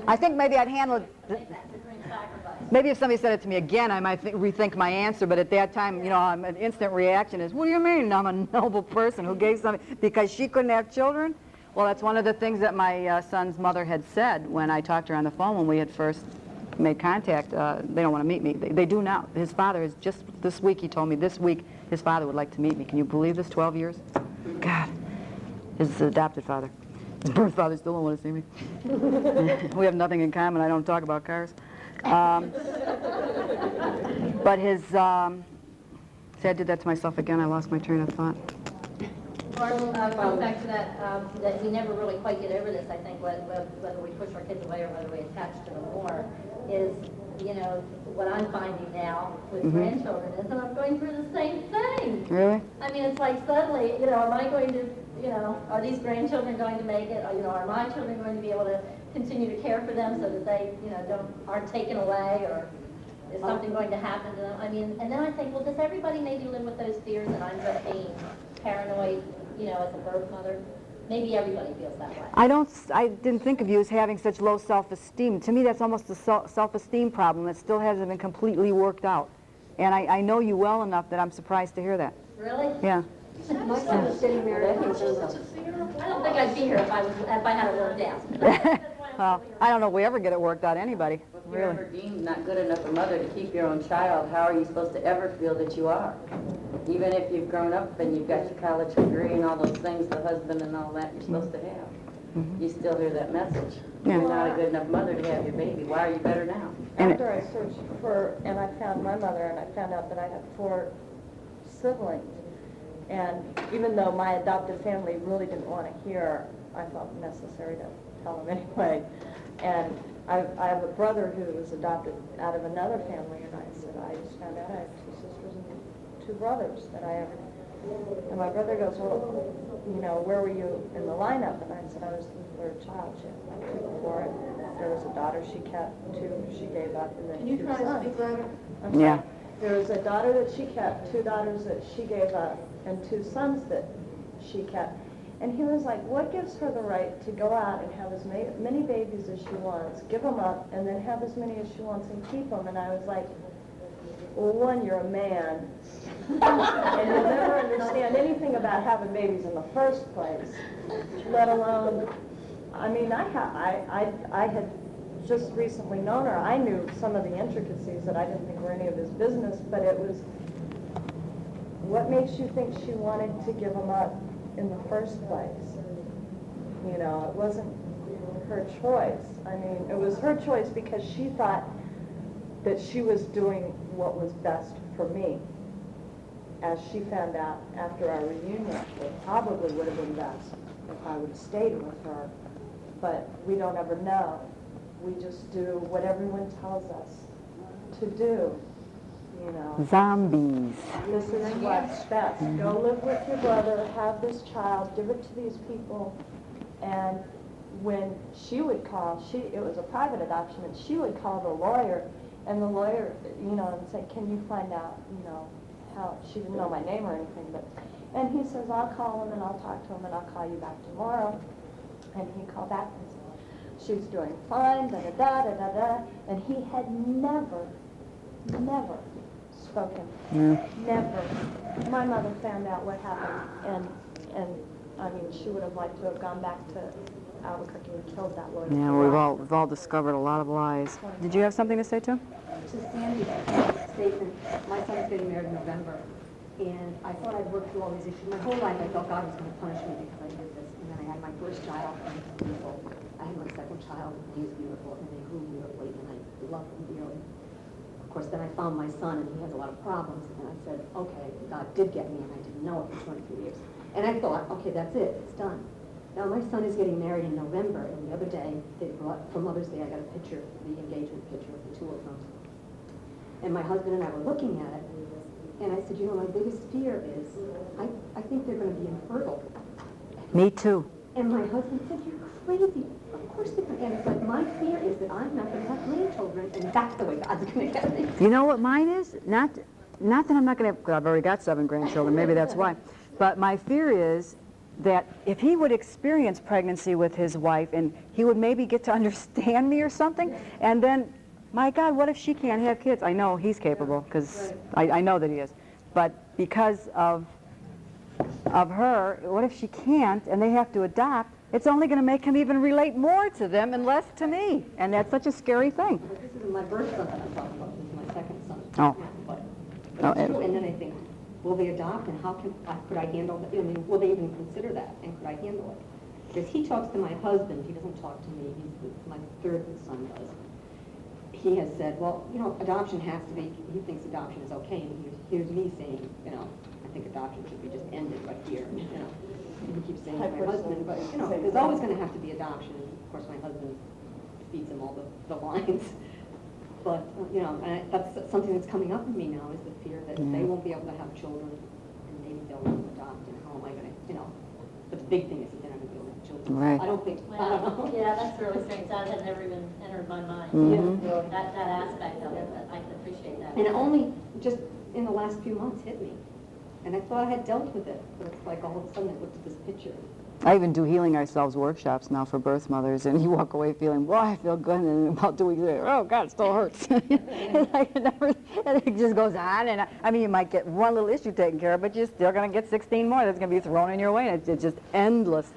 I think maybe I'd handle it. Supreme sacrifice. Maybe if somebody said it to me again, I might rethink my answer, but at that time, you know, an instant reaction is, what do you mean I'm a noble person who gave something because she couldn't have children? Well, that's one of the things that my son's mother had said when I talked to her on the phone when we had first made contact. They don't want to meet me. They do now. His father is just this week, he told me, this week his father would like to meet me. Can you believe this, 12 years? God, his adopted father. His birth father still don't want to see me. We have nothing in common. I don't talk about cars. But his, see, I did that to myself again. I lost my train of thought. Going back to that we never really quite get over this, I think, whether we push our kids away or whether we attach to them more, is, you know, what I'm finding now with grandchildren is that I'm going through the same thing. Really? I mean, it's like suddenly, you know, am I going to, you know, are these grandchildren going to make it? Or, you know, are my children going to be able to continue to care for them so that they, you know, aren't taken away, or is something going to happen to them? I mean, and then I think, well, does everybody maybe live with those fears that I'm just being paranoid, you know, as a birth mother? Maybe everybody feels that way. I didn't think of you as having such low self-esteem. To me, that's almost a self-esteem problem that still hasn't been completely worked out. And I know you well enough that I'm surprised to hear that. Really? Yeah. My son was sitting there. I don't think I'd be here if I had it worked out. Well, I don't know if we ever get it worked out, anybody. If you're ever deemed not good enough a mother to keep your own child, how are you supposed to ever feel that you are? Even if you've grown up and you've got your college degree and all those things, the husband and all that you're supposed to have. you still hear that message. Yeah. You're not a good enough mother to have your baby. Why are you better now? And After I searched for, and I found my mother, and I found out that I had 4 siblings. And even though my adopted family really didn't want to hear, I felt necessary to tell them anyway. And I have a brother who was adopted out of another family, and I said, I just found out I have 2 sisters and 2 brothers that I have. And my brother goes, well, you know, where were you in the lineup? And I said, I was the 3rd child. She had 2 before it. There was a daughter she kept, 2 she gave up, and then 2 sons. I'm Yeah. sorry. There was a daughter that she kept, 2 daughters that she gave up, and 2 sons that she kept. And he was like, what gives her the right to go out and have as many babies as she wants, give them up, and then have as many as she wants and keep them? And I was like, well, one, you're a man, and you'll never understand anything about having babies in the first place, let alone, I mean, I had just recently known her. I knew some of the intricacies that I didn't think were any of his business, but it was, what makes you think she wanted to give them up in the first place? You know, it wasn't her choice. I mean, it was her choice because she thought that she was doing what was best for me. As she found out after our reunion, it probably would have been best if I would have stayed with her, but we don't ever know. We just do what everyone tells us to do, you know. Zombies. This is what's best. Go live with your brother, have this child, give it to these people. And when she would call, it was a private adoption, and she would call the lawyer, and the lawyer, you know, and say, can you find out, you know, how, she didn't know my name or anything, but, and he says, I'll call him and I'll talk to him and I'll call you back tomorrow. And he called back and said, she's doing fine, da-da-da, and he had never spoken. Never. My mother found out what happened, and I mean, she would have liked to have gone back to Albuquerque and killed that lawyer. Yeah, we've all discovered a lot of lies. Did you have something to say, too? To Sandy's statement, my son's getting married in November, and I thought I'd worked through all these issues. My whole life I thought God was going to punish me because I did this. And then I had my first child, and he was beautiful. I had my second child, and he was beautiful, and they grew beautifully, and I loved them dearly. Of course, then I found my son, and he has a lot of problems, and I said, okay, God did get me, and I didn't know it for 23 years. And I thought, okay, that's it, it's done. Now, my son is getting married in November, and the other day, they brought, for Mother's Day, I got a picture, the engagement picture of the 2 of them. And my husband and I were looking at it, and I said, you know, my biggest fear is, I think they're going to be infertile. Me, too. And my husband said, you're crazy. Of course they're going to. And it's like, my fear is that I'm not going to have grandchildren, and that's the way God's going to get me. You know what mine is? Not that I'm not going to have, I've already got 7 grandchildren, maybe that's why. But my fear is that if he would experience pregnancy with his wife, and he would maybe get to understand me or something, and then, my God, what if she can't have kids? I know he's capable, because I know that he is. But because of her, what if she can't, and they have to adopt? It's only going to make him even relate more to them and less to me. And that's such a scary thing. But this isn't my first son that I'm talking about. This is my second son. Oh. But Oh, it's true. And then I think, will they adopt, and how could I handle that? I mean, will they even consider that, and could I handle it? Because he talks to my husband, he doesn't talk to me. My 3rd son does. He has said, well, you know, adoption has to be, he thinks adoption is okay, and here's me saying, you know, I think adoption should be just ended right here, you know. He keeps saying to my husband, but, you know, there's always going to have to be adoption. And of course, my husband feeds him all the lines. But, you know, that's something that's coming up in me now, is the fear that they won't be able to have children, and maybe they'll adopt, and how am I going to, you know. But the big thing is that they're not going to be able to have children. Right. I don't think, I Well, don't know. yeah, that's really strange. That had never even entered my mind. That aspect of it, but I can appreciate that. And it only just in the last few months hit me. And I thought I had dealt with it, but it's like all of a sudden I looked at this picture. I even do Healing Ourselves workshops now for birth mothers, and you walk away feeling, boy, I feel good, and about 2 weeks later, oh, God, it still hurts. It's like it just goes on, and I mean, you might get one little issue taken care of, but you're still going to get 16 more that's going to be thrown in your way, and it's just endless.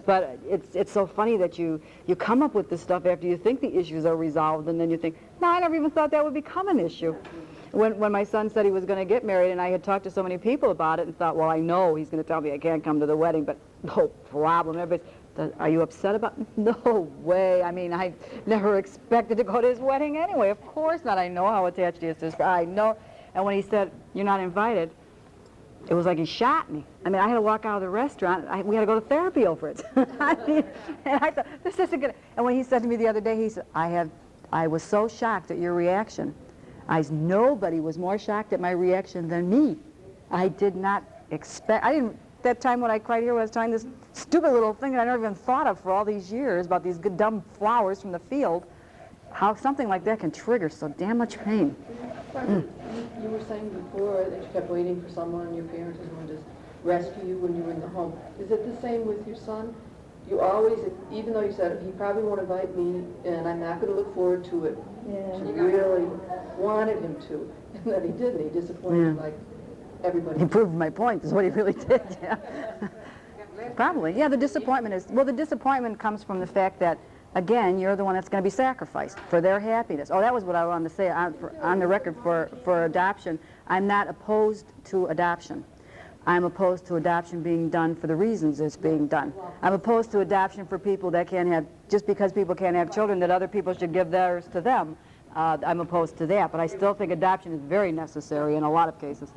But it's so funny that you come up with this stuff after you think the issues are resolved, and then you think, no, I never even thought that would become an issue. When my son said he was going to get married, and I had talked to so many people about it and thought, well, I know he's going to tell me I can't come to the wedding, but no problem. Everybody's, Are you upset about it? No way. I mean, I never expected to go to his wedding anyway. Of course not. I know how attached he is to his bride. I know. And when he said, you're not invited, it was like he shot me. I mean, I had to walk out of the restaurant. We had to go to therapy over it. I mean, and I thought, this isn't good. And when he said to me the other day, he said, I was so shocked at your reaction. Nobody was more shocked at my reaction than me. I did not expect, that time when I cried here, when I was telling this stupid little thing that I never even thought of for all these years about these good dumb flowers from the field, how something like that can trigger so damn much pain. You were saying before that you kept waiting for someone, your parents, someone to rescue you when you were in the home. Is it the same with your son? You always, even though you said he probably won't invite me and I'm not going to look forward to it, you really wanted him to, and then he didn't. He disappointed like everybody. He proved my point, is what he really did, yeah. Probably, yeah, the disappointment is, well, the disappointment comes from the fact that, again, you're the one that's going to be sacrificed for their happiness. Oh, that was what I wanted to say on the record for adoption. I'm not opposed to adoption. I'm opposed to adoption being done for the reasons it's being done. I'm opposed to adoption for people that can't have, just because people can't have children, that other people should give theirs to them. I'm opposed to that, but I still think adoption is very necessary in a lot of cases.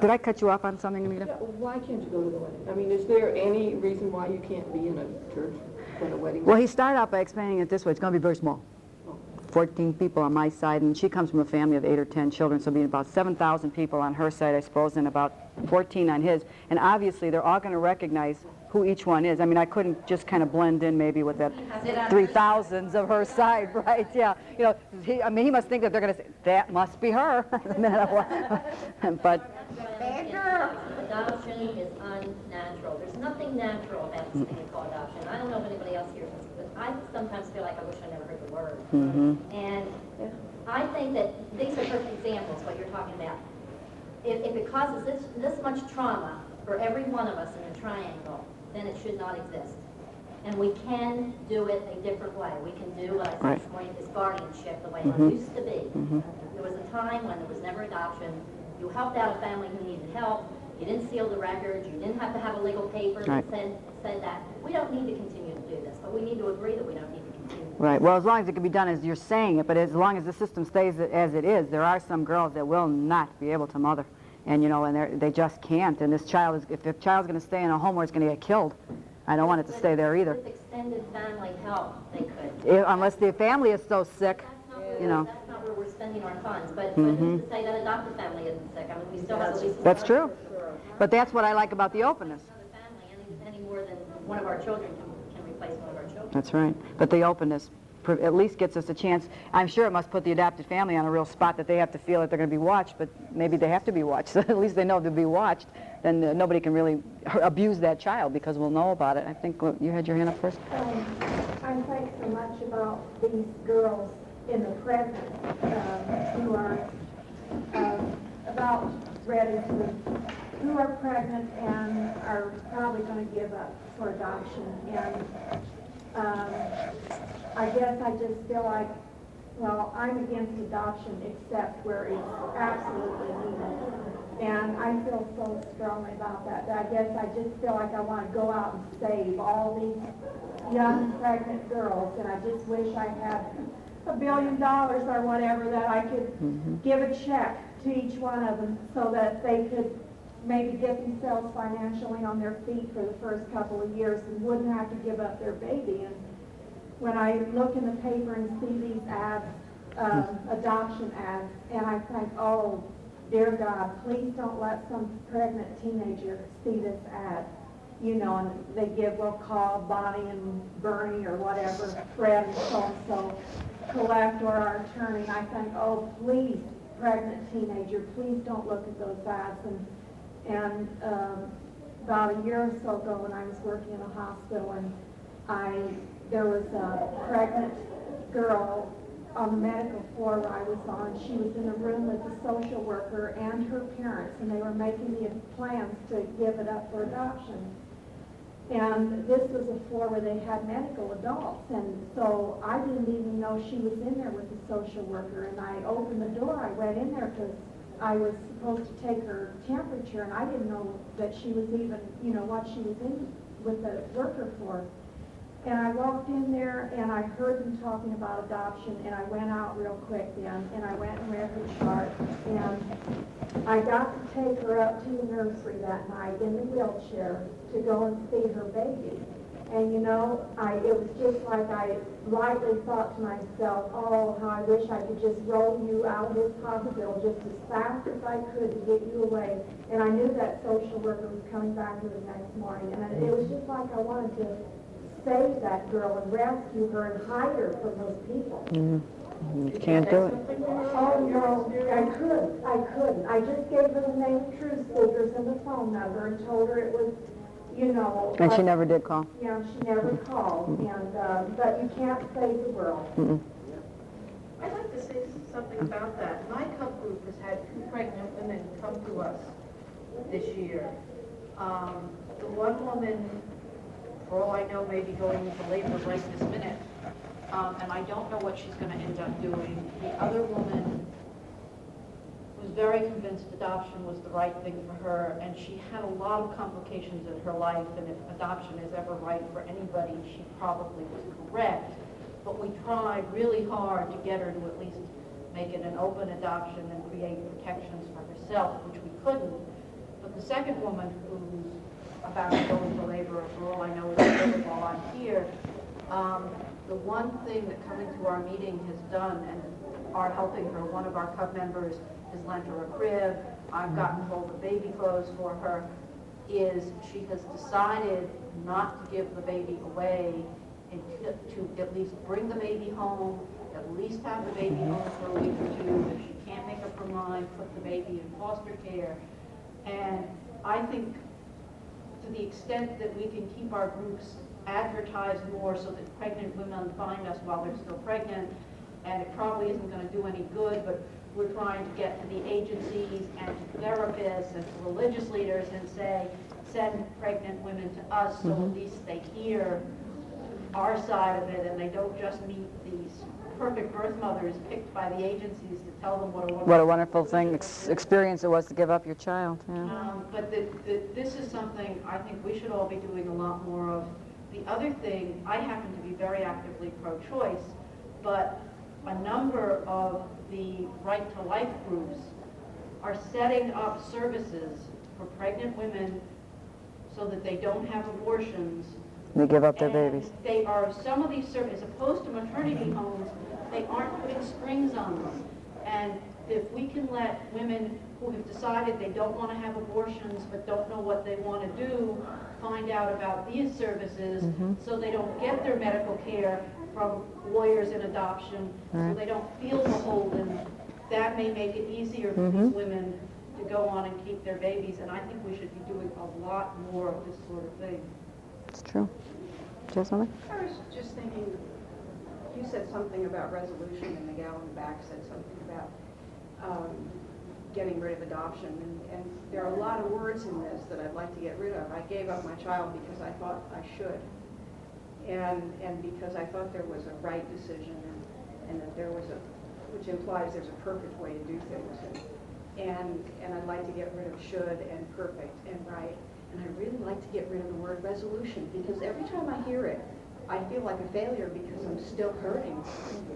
Did I cut you off on something, Anita? Yeah, why can't you go to the wedding? I mean, is there any reason why you can't be in a church for the wedding? Well, he started out by explaining it this way. It's going to be very small. 14 people on my side, and she comes from a family of 8 or 10 children, so it'll be about 7,000 people on her side, I suppose, and about 14 on his. And obviously, they're all going to recognize who each one is. I mean, I couldn't just kind of blend in maybe with that 3,000s of her side, right? Yeah. You know, he must think that they're going to say, that must be her. But adoption is unnatural. There's nothing natural about this thing called adoption. I don't know if anybody else here thinks, but I sometimes feel like I wish I never heard the word. And I think that these are perfect examples, what you're talking about. If it causes this much trauma for every one of us in the triangle, then it should not exist. And we can do it a different way. We can do what I said this morning, this guardianship, the way it used to be. There was a time when there was never adoption. You helped out a family who needed help. You didn't seal the records. You didn't have to have a legal paper that said that. We don't need to continue to do this, but we need to agree that we don't need to continue. Right. Well, as long as it can be done as you're saying it, but as long as the system stays as it is, there are some girls that will not be able to mother. And, you know, and they just can't. And this child is, if the child's going to stay in a home where it's going to get killed, I don't want it to stay there either. With extended family help, they could. Unless the family is so sick, you know. That's not where we're spending our funds. But who's to say that adopted family isn't sick? I mean, we still have at least. That's true. But that's what I like about the openness. Another family, any more than one of our children can replace one of our children. That's right. But the openness at least gets us a chance. I'm sure it must put the adopted family on a real spot that they have to feel that they're going to be watched, but maybe they have to be watched. At least they know they'll be watched. Then nobody can really abuse that child because we'll know about it. I think you had your hand up first. I think so much about these girls in the present who are about ready to, who are pregnant and are probably going to give up for adoption. And I guess I just feel like, well, I'm against adoption except where it's absolutely needed. And I feel so strongly about that. I guess I just feel like I want to go out and save all these young pregnant girls. And I just wish I had $1 billion or whatever that I could give a check to each one of them so that they could maybe get themselves financially on their feet for the first couple of years and wouldn't have to give up their baby. And when I look in the paper and see these ads, adoption ads, and I think, oh, dear God, please don't let some pregnant teenager see this ad. You know, and they give, we'll call Bonnie and Bernie or whatever, Fred and so-and-so, collect or our attorney. I think, oh, please, pregnant teenager, please don't look at those ads. And about a year or so ago when I was working in a hospital, and there was a pregnant girl on the medical floor where I was on. She was in a room with the social worker and her parents, and they were making the plans to give it up for adoption. And this was a floor where they had medical adults, and so I didn't even know she was in there with the social worker. And I opened the door, I went in there because I was supposed to take her temperature, and I didn't know that she was even, you know, what she was in with the worker force. And I walked in there and I heard them talking about adoption, and I went out real quick then, and I went and read her chart, and I got to take her up to the nursery that night in the wheelchair to go and see her baby. And you know, it was just like I lightly thought to myself, oh, how I wish I could just roll you out of this hospital just as fast as I could to get you away. And I knew that social worker was coming back here the next morning, and it was just like I wanted to save that girl and rescue her and hide her from those people. You can't do it. Oh, no, I couldn't. I just gave her the name of Truth Seekers and the phone number and told her it was, you know. And she never did call? Yeah, she never called, and, but you can't save the world. I'd like to say something about that. My Cub group has had 2 pregnant women come to us this year. The one woman, for all I know, may be going into labor right this minute, and I don't know what she's going to end up doing. The other woman was very convinced adoption was the right thing for her, and she had a lot of complications in her life, and if adoption is ever right for anybody, she probably was correct. But we tried really hard to get her to at least make it an open adoption and create protections for herself, which we couldn't. But the second woman, who's about to go into labor, for all I know, is still while I'm here, the one thing that coming to our meeting has done, and are helping her, one of our Cub members has lent her a crib, I've gotten hold of baby clothes for her, is she has decided not to give the baby away and to at least bring the baby home, at least have the baby home for a week or 2. If she can't make up her mind, put the baby in foster care. And I think to the extent that we can keep our groups advertised more so that pregnant women find us while they're still pregnant, and it probably isn't going to do any good, but we're trying to get to the agencies and to therapists and to religious leaders and say, send pregnant women to us so at least they hear our side of it and they don't just meet these perfect birth mothers picked by the agencies to tell them what a wonderful thing, experience it was to give up your child. Yeah. But this is something I think we should all be doing a lot more of. The other thing, I happen to be very actively pro-choice, but a number of the Right to Life groups are setting up services for pregnant women so that they don't have abortions. They give up their babies. They are, some of these services, as opposed to maternity homes, they aren't putting strings on them. And if we can let women who have decided they don't want to have abortions but don't know what they want to do find out about these services so they don't get their medical care from lawyers in adoption, so they don't feel beholden, that may make it easier for these women to go on and keep their babies. And I think we should be doing a lot more of this sort of thing. It's true. Do you have something? I was just thinking, you said something about resolution, and the gal in the back said something about getting rid of adoption, and there are a lot of words in this that I'd like to get rid of. I gave up my child because I thought I should, and because I thought there was a right decision, and that there was which implies there's a perfect way to do things, and I'd like to get rid of should and perfect and right. And I really like to get rid of the word resolution, because every time I hear it, I feel like a failure because I'm still hurting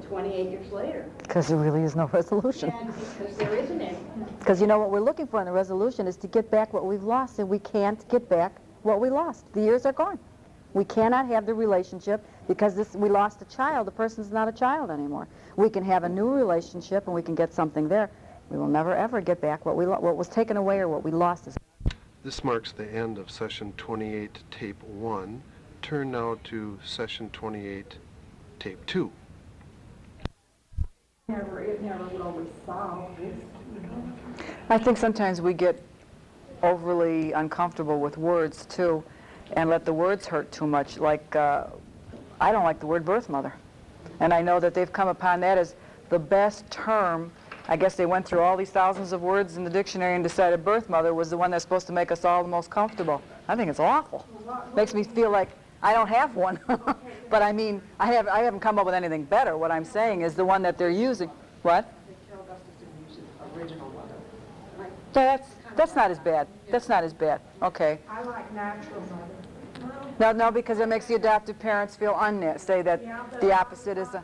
28 years later. Because there really is no resolution. And because there isn't any. Because you know what we're looking for in the resolution is to get back what we've lost, and we can't get back what we lost. The years are gone. We cannot have the relationship because we lost a child. The person's not a child anymore. We can have a new relationship and we can get something there. We will never ever get back what was taken away or what we lost. This marks the end of Session 28, Tape 1. Turn now to Session 28, Tape 2. It never will resolve this. I think sometimes we get overly uncomfortable with words, too, and let the words hurt too much. Like, I don't like the word birth mother. And I know that they've come upon that as the best term. I guess they went through all these thousands of words in the dictionary and decided birth mother was the one that's supposed to make us all the most comfortable. I think it's awful. Makes me feel like I don't have one. But I mean, I haven't come up with anything better. What I'm saying is the one that they're using. What? They tell Augustus to use the original mother. That's not as bad. That's not as bad. Okay. I like natural mother. No, because it makes the adoptive parents feel say that the opposite is a...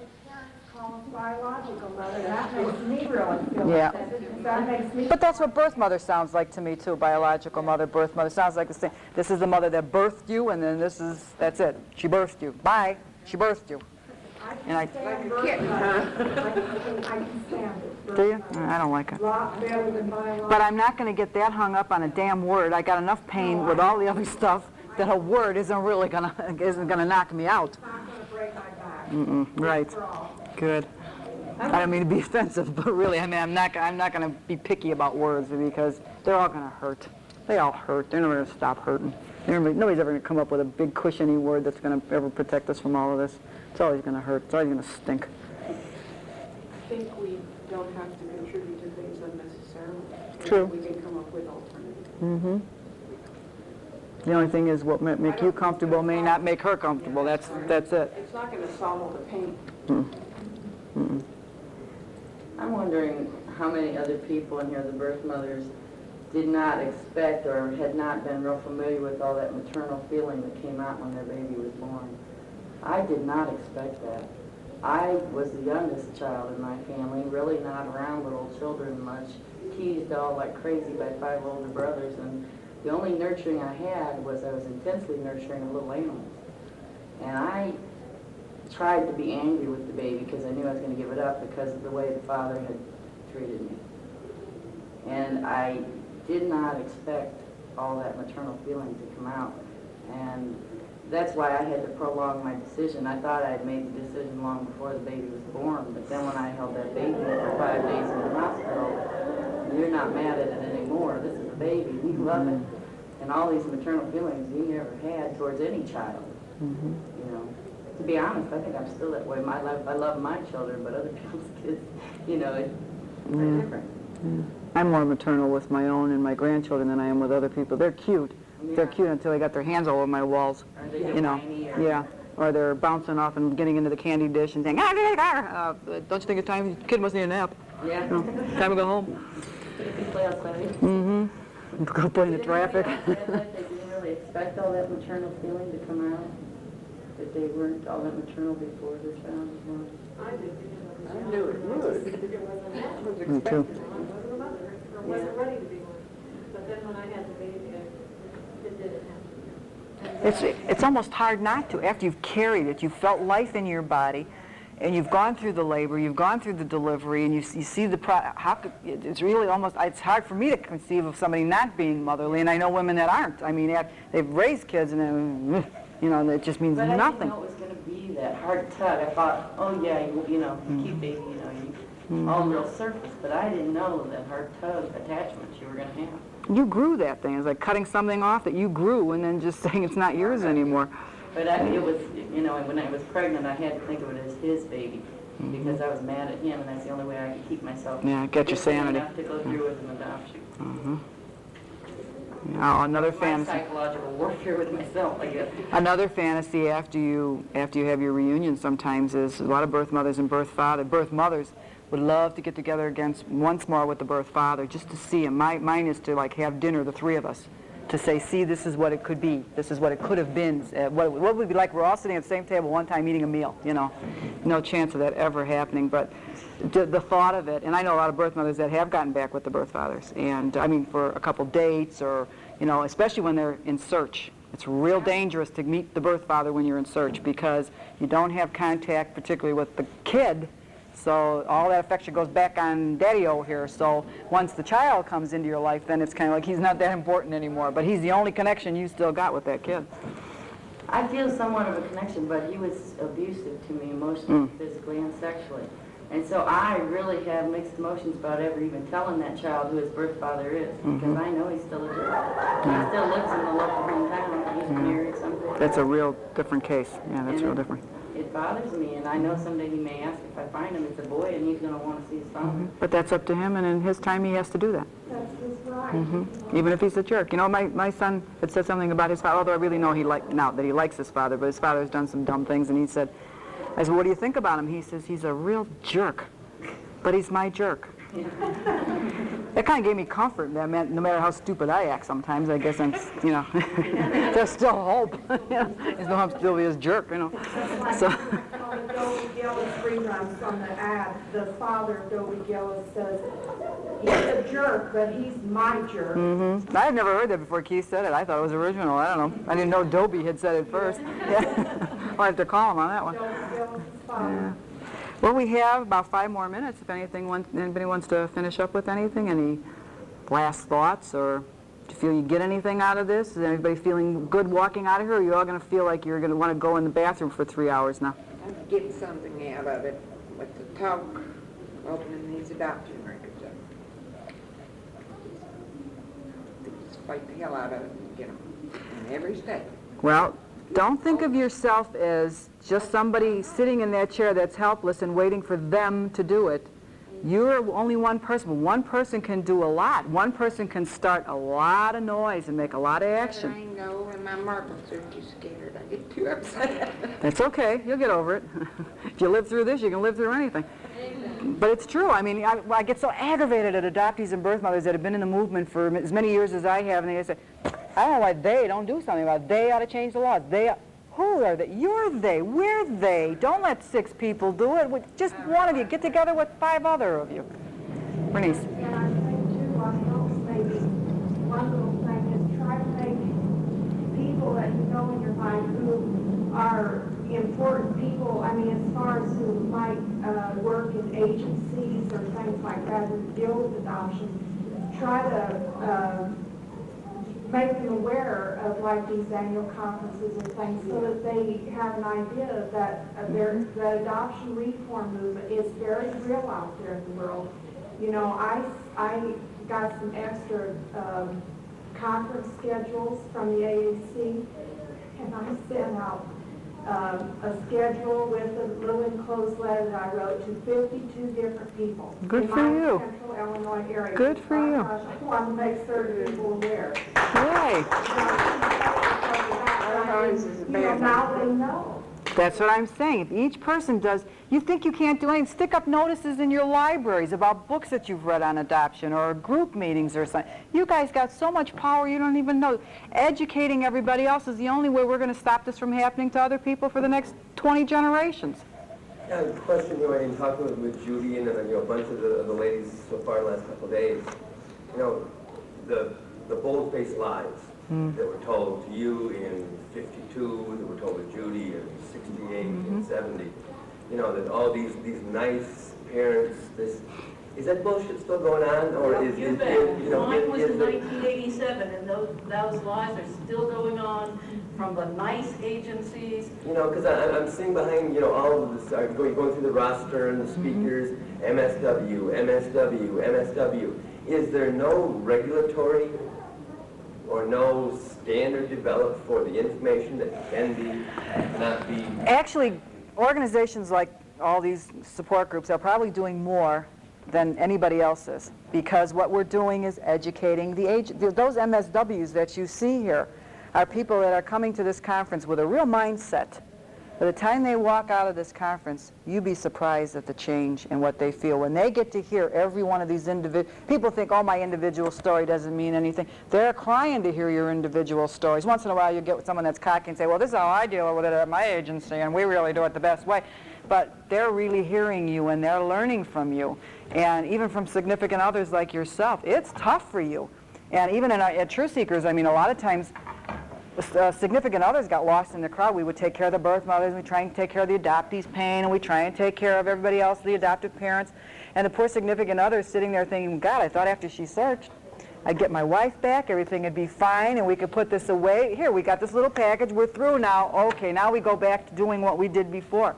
Biological mother, that makes me really feel Yeah. that makes me. But that's what birth mother sounds like to me too. Biological mother, birth mother sounds like the same. This is the mother that birthed you, and then that's it. She birthed you. Bye. She birthed you. And I Stand birth mother. I can stand it. do you? I don't like it. A lot better than biological. But I'm not going to get that hung up on a damn word. I got enough pain with all the other stuff that a word isn't gonna knock me out. It's not going to break my back. Right. Good. I don't mean to be offensive, but really, I mean, I'm not going to be picky about words because they're all going to hurt. They all hurt. They're never going to stop hurting. Nobody's ever going to come up with a big cushiony word that's going to ever protect us from all of this. It's always going to hurt. It's always going to stink. I think we don't have to contribute to things unnecessarily. True. We can come up with alternatives. Mm-hmm. The only thing is what might make you comfortable may not make her comfortable. That's it. It's not going to solve all the pain. I'm wondering how many other people in here, the birth mothers, did not expect or had not been real familiar with all that maternal feeling that came out when their baby was born. I did not expect that. I was the youngest child in my family, really not around little children much, teased all like crazy by 5 older brothers, and the only nurturing I had was I was intensely nurturing little animals. And I tried to be angry with the baby because I knew I was going to give it up because of the way the father had treated me. And I did not expect all that maternal feeling to come out. And that's why I had to prolong my decision. I thought I had made the decision long before the baby was born, but then when I held that baby for 5 days in the hospital, you're not mad at it anymore. This is a baby. We love it. And all these maternal feelings you never had towards any child. You know, to be honest, I think I'm still that way. I love my children, but other people's kids, you know, it's different. I'm more maternal with my own and my grandchildren than I am with other people. They're cute. They're cute until they got their hands all over my walls. You know, yeah. Or they're bouncing off and getting into the candy dish and saying, don't you think it's time? The kid must need a nap. Yeah. You know, time to go home. Play outside. Mm-hmm. Go play in the traffic. They didn't really expect all that maternal feeling to come out. That they weren't all that maternal before their child was born. I did. I knew it would. Me too. I wasn't ready to be one. But then when I had the baby, it didn't happen. It's almost hard not to. After you've carried it, you've felt life in your body, and you've gone through the labor, you've gone through the delivery, and you see the it's really almost, it's hard for me to conceive of somebody not being motherly, and I know women that aren't. I mean, they've raised kids, and then, you know, it just means but nothing. I didn't know it was going to be that hard tug. I thought, oh yeah, you know, keep baby, you know, all real surface, but I didn't know that hard tug attachments you were going to have. You grew that thing. It's like cutting something off that you grew and then just saying it's not yours anymore. But it was, you know, when I was pregnant, I had to think of it as his baby because I was mad at him, and that's the only way I could keep myself. Yeah, get your sanity. Enough to go through with an adoption. Now, another My fantasy. psychological warfare with myself, I guess. Another fantasy after you have your reunion sometimes is a lot of birth mothers and birth mothers would love to get together once more with the birth father just to see him. Mine is to like have dinner, the 3 of us, to say, see, this is what it could be. This is what it could have been. What would it be like? We're all sitting at the same table one time eating a meal, you know. No chance of that ever happening, but the thought of it, and I know a lot of birth mothers that have gotten back with the birth fathers, and I mean for a couple dates or, you know, especially when they're in search. It's real dangerous to meet the birth father when you're in search because you don't have contact, particularly with the kid. So all that affection goes back on Daddy-O here. So once the child comes into your life, then it's kind of like he's not that important anymore. But he's the only connection you still got with that kid. I feel somewhat of a connection, but he was abusive to me emotionally, physically, and sexually. And so I really have mixed emotions about ever even telling that child who his birth father is, because I know he's still a jerk. He still lives in the local hometown. He's married someplace. That's a real different case. Yeah, that's real different. It bothers me, and I know someday he may ask if I find him, it's a boy, and he's going to want to see his father. But that's up to him, and in his time he has to do that. That's his right. Even if he's a jerk. You know, my son had said something about his father, although I really know now that he likes his father, but his father has done some dumb things, and I said, what do you think about him? He says, he's a real jerk, but he's my jerk. That kind of gave me comfort. That meant no matter how stupid I act sometimes, I guess I'm, you know, there's still hope. As though I'm still his jerk, you know. So. On the Dobie Gillis reruns from the ad, the father of Dobie Gillis says, he's a jerk, but he's my jerk. Mm-hmm. I had never heard that before Keith said it. I thought it was original. I don't know. I didn't know Dobie had said it first. Yeah. I'll have to call him on that one. Dobie Gillis' father. Yeah. Well, we have about 5 more minutes. If anybody wants to finish up with anything, any last thoughts, or do you feel you get anything out of this? Is anybody feeling good walking out of here, or are you all going to feel like you're going to want to go in the bathroom for 3 hours now? I'm getting something out of it with the talk, opening these adoption records up. Just fight the hell out of it and get them in every state. Well, don't think of yourself as just somebody sitting in that chair that's helpless and waiting for them to do it. You're only one person, but one person can do a lot. One person can start a lot of noise and make a lot of action. I know, and my marbles are too scared. I get too upset. That's okay. You'll get over it. If you live through this, you can live through anything. But it's true. I mean, I get so aggravated at adoptees and birth mothers that have been in the movement for as many years as I have, and they say, I don't know why they don't do something about it. They ought to change the laws. Who are they? You're they. We're they. Don't let 6 people do it. Just one of you. Get together with 5 other of you. Bernice. And I think too, on those maybe, one little thing is try to make people that you know in your life who are important people, I mean, as far as who might work in agencies or things like that who deal with adoption, try to make them aware of like these annual conferences and things so that they have an idea that the adoption reform movement is very real out there in the world. You know, I got some extra conference schedules from the AAC, and I sent out a schedule with a little enclosed letter that I wrote to 52 different people Good in for my you. central Illinois area. Good for you. I want to make certain people aware. Yay. You know, now they know. That's what I'm saying. If each person does, you think you can't do anything, stick up notices in your libraries about books that you've read on adoption or group meetings or something. You guys got so much power you don't even know. Educating everybody else is the only way we're going to stop this from happening to other people for the next 20 generations. Yeah, the question, in talking with Judy and a bunch of the ladies so far the last couple of days, the bold-faced lies that were told to you in 52, that were told to Judy in 68 and 70, that all these nice parents, is that bullshit still going on, or is You bet. Mine was in 1987, and those lies are still going on from the nice agencies. Because I'm seeing behind, all of this, going through the roster and the speakers, MSW, MSW, MSW. Is there no regulatory or no standard developed for the information that can be, cannot be? Actually, organizations like all these support groups are probably doing more than anybody else is, because what we're doing is educating those MSWs that you see here are people that are coming to this conference with a real mindset. By the time they walk out of this conference, you'd be surprised at the change in what they feel. When they get to hear every one of these people think, oh, my individual story doesn't mean anything. They're crying to hear your individual stories. Once in a while you get with someone that's cocky and say, well, this is how I deal with it at my agency, and we really do it the best way. But they're really hearing you, and they're learning from you. And even from significant others like yourself, it's tough for you. And even at Truth Seekers, I mean, a lot of times, significant others got lost in the crowd. We would take care of the birth mothers, we try and take care of the adoptees' pain, and we try and take care of everybody else, the adoptive parents. And the poor significant others sitting there thinking, God, I thought after she searched, I'd get my wife back, everything would be fine, and we could put this away. Here, we got this little package, we're through now. Okay, now we go back to doing what we did before.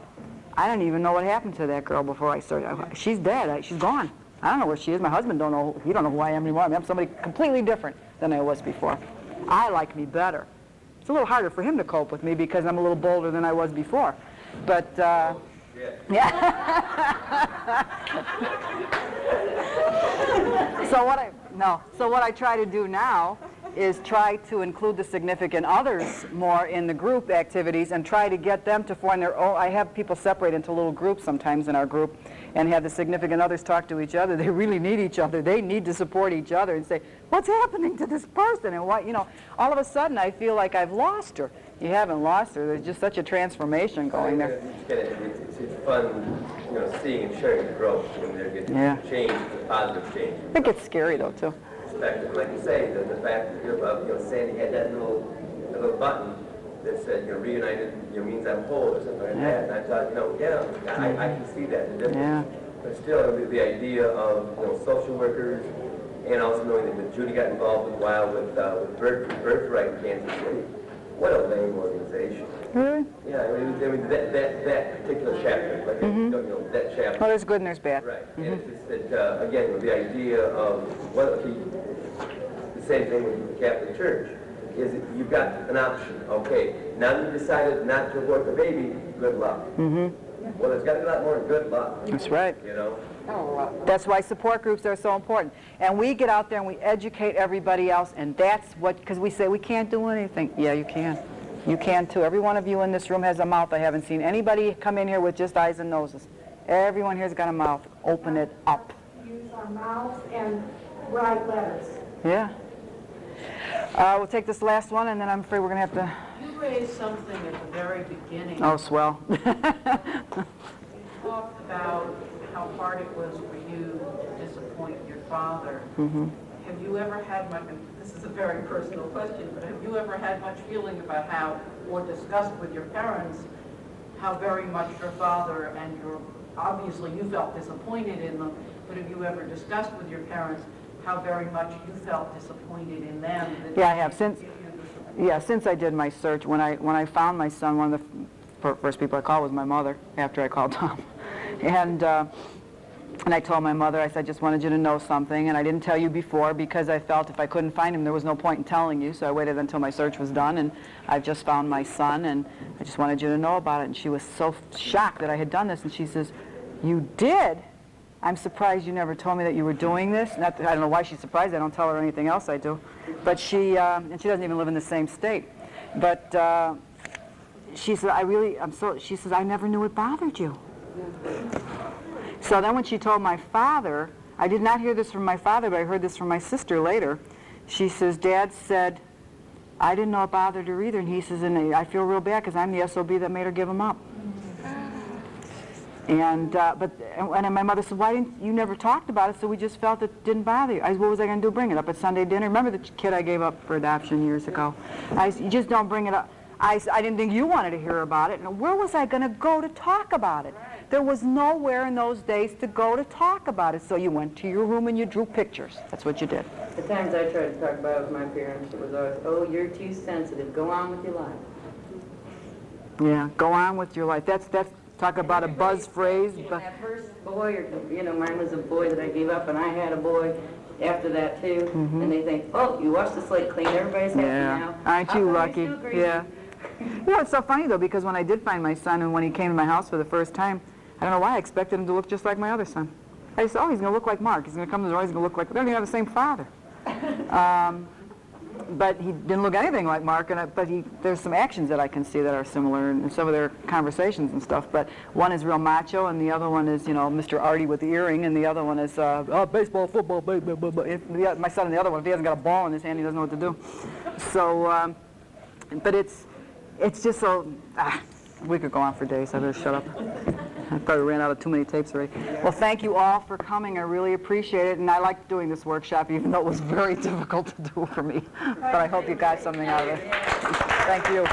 I don't even know what happened to that girl before I started. She's dead. She's gone. I don't know where she is. My husband don't know. He don't know who I am anymore. I mean, I'm somebody completely different than I was before. I like me better. It's a little harder for him to cope with me because I'm a little bolder than I was before. But, yeah. So what I try to do now is try to include the significant others more in the group activities and try to get them to form their own. I have people separate into little groups sometimes in our group and have the significant others talk to each other. They really need each other. They need to support each other and say, what's happening to this person? And what, you know, all of a sudden I feel like I've lost her. You haven't lost her. There's just such a transformation going there. It's fun, you know, seeing and sharing the growth when they're getting change, the positive change. It gets scary though too. Like you say, the fact that you know, Sandy had that little button that said, you know, reunited, you know, means I'm whole or something like that. And I thought, you know, I can see that, the difference. But still, the idea of, you know, social workers, and also knowing that Judy got involved a while with Birthright in Kansas City. What a lame organization. Really? Yeah, I mean that particular chapter, like you know, that chapter. Oh, there's good and there's bad. Right. And it's just that, again, with the idea of, well, the same thing with the Catholic Church, is that you've got an option. Okay, now you've decided not to abort the baby, good luck. Well, there's got to be a lot more good luck. That's right. You know? That's why support groups are so important. And we get out there and we educate everybody else, and that's what, because we say we can't do anything. Yeah, you can. You can too. Every one of you in this room has a mouth. I haven't seen anybody come in here with just eyes and noses. Everyone here's got a mouth. Open it up. Use our mouths and write letters. Yeah. We'll take this last one, and then I'm afraid we're going to have to... You raised something at the very beginning. Oh, swell. You talked about how hard it was for you to disappoint your father. Have you ever had much, and this is a very personal question, but have you ever had much feeling about how, or discussed with your parents, how very much your father and obviously you felt disappointed in them, but have you ever discussed with your parents how very much you felt disappointed in them? Yeah, I have. Since I did my search, when I found my son, one of the first people I called was my mother after I called Tom. And I told my mother, I said, I just wanted you to know something, and I didn't tell you before because I felt if I couldn't find him, there was no point in telling you, so I waited until my search was done, and I've just found my son, and I just wanted you to know about it. And she was so shocked that I had done this, and she says, you did? I'm surprised you never told me that you were doing this. I don't know why she's surprised. I don't tell her anything else I do. But she, and she doesn't even live in the same state. But she said, she says, I never knew it bothered you. So then when she told my father, I did not hear this from my father, but I heard this from my sister later. She says, Dad said, I didn't know it bothered her either. And he says, and I feel real bad because I'm the SOB that made her give him up. And my mother said, why didn't you never talked about it? So we just felt it didn't bother you. I said, what was I going to do? Bring it up at Sunday dinner? Remember the kid I gave up for adoption years ago? I said, you just don't bring it up. I didn't think you wanted to hear about it. And where was I going to go to talk about it? There was nowhere in those days to go to talk about it. So you went to your room and you drew pictures. That's what you did. The times I tried to talk about it with my parents, it was always, oh, you're too sensitive. Go on with your life. Yeah, go on with your life. That's talk about a buzz phrase. But that first boy, or mine was a boy that I gave up, and I had a boy after that too. And they think, oh, you washed the slate clean. Everybody's happy now. Aren't you lucky? Yeah. You know, it's so funny though, because when I did find my son, and when he came to my house for the first time, I don't know why I expected him to look just like my other son. I said, oh, he's going to look like Mark. He's going to come to the door, he's going to look like, they don't even have the same father. But he didn't look anything like Mark, but there's some actions that I can see that are similar in some of their conversations and stuff. But one is real macho, and the other one is, Mr. Artie with the earring, and the other one is, baseball, football, my son and the other one, if he hasn't got a ball in his hand, he doesn't know what to do. So, but it's just so, we could go on for days. I better shut up. I probably ran out of too many tapes already. Well, thank you all for coming. I really appreciate it, and I liked doing this workshop, even though it was very difficult to do for me. But I hope you got something out of it. Thank you.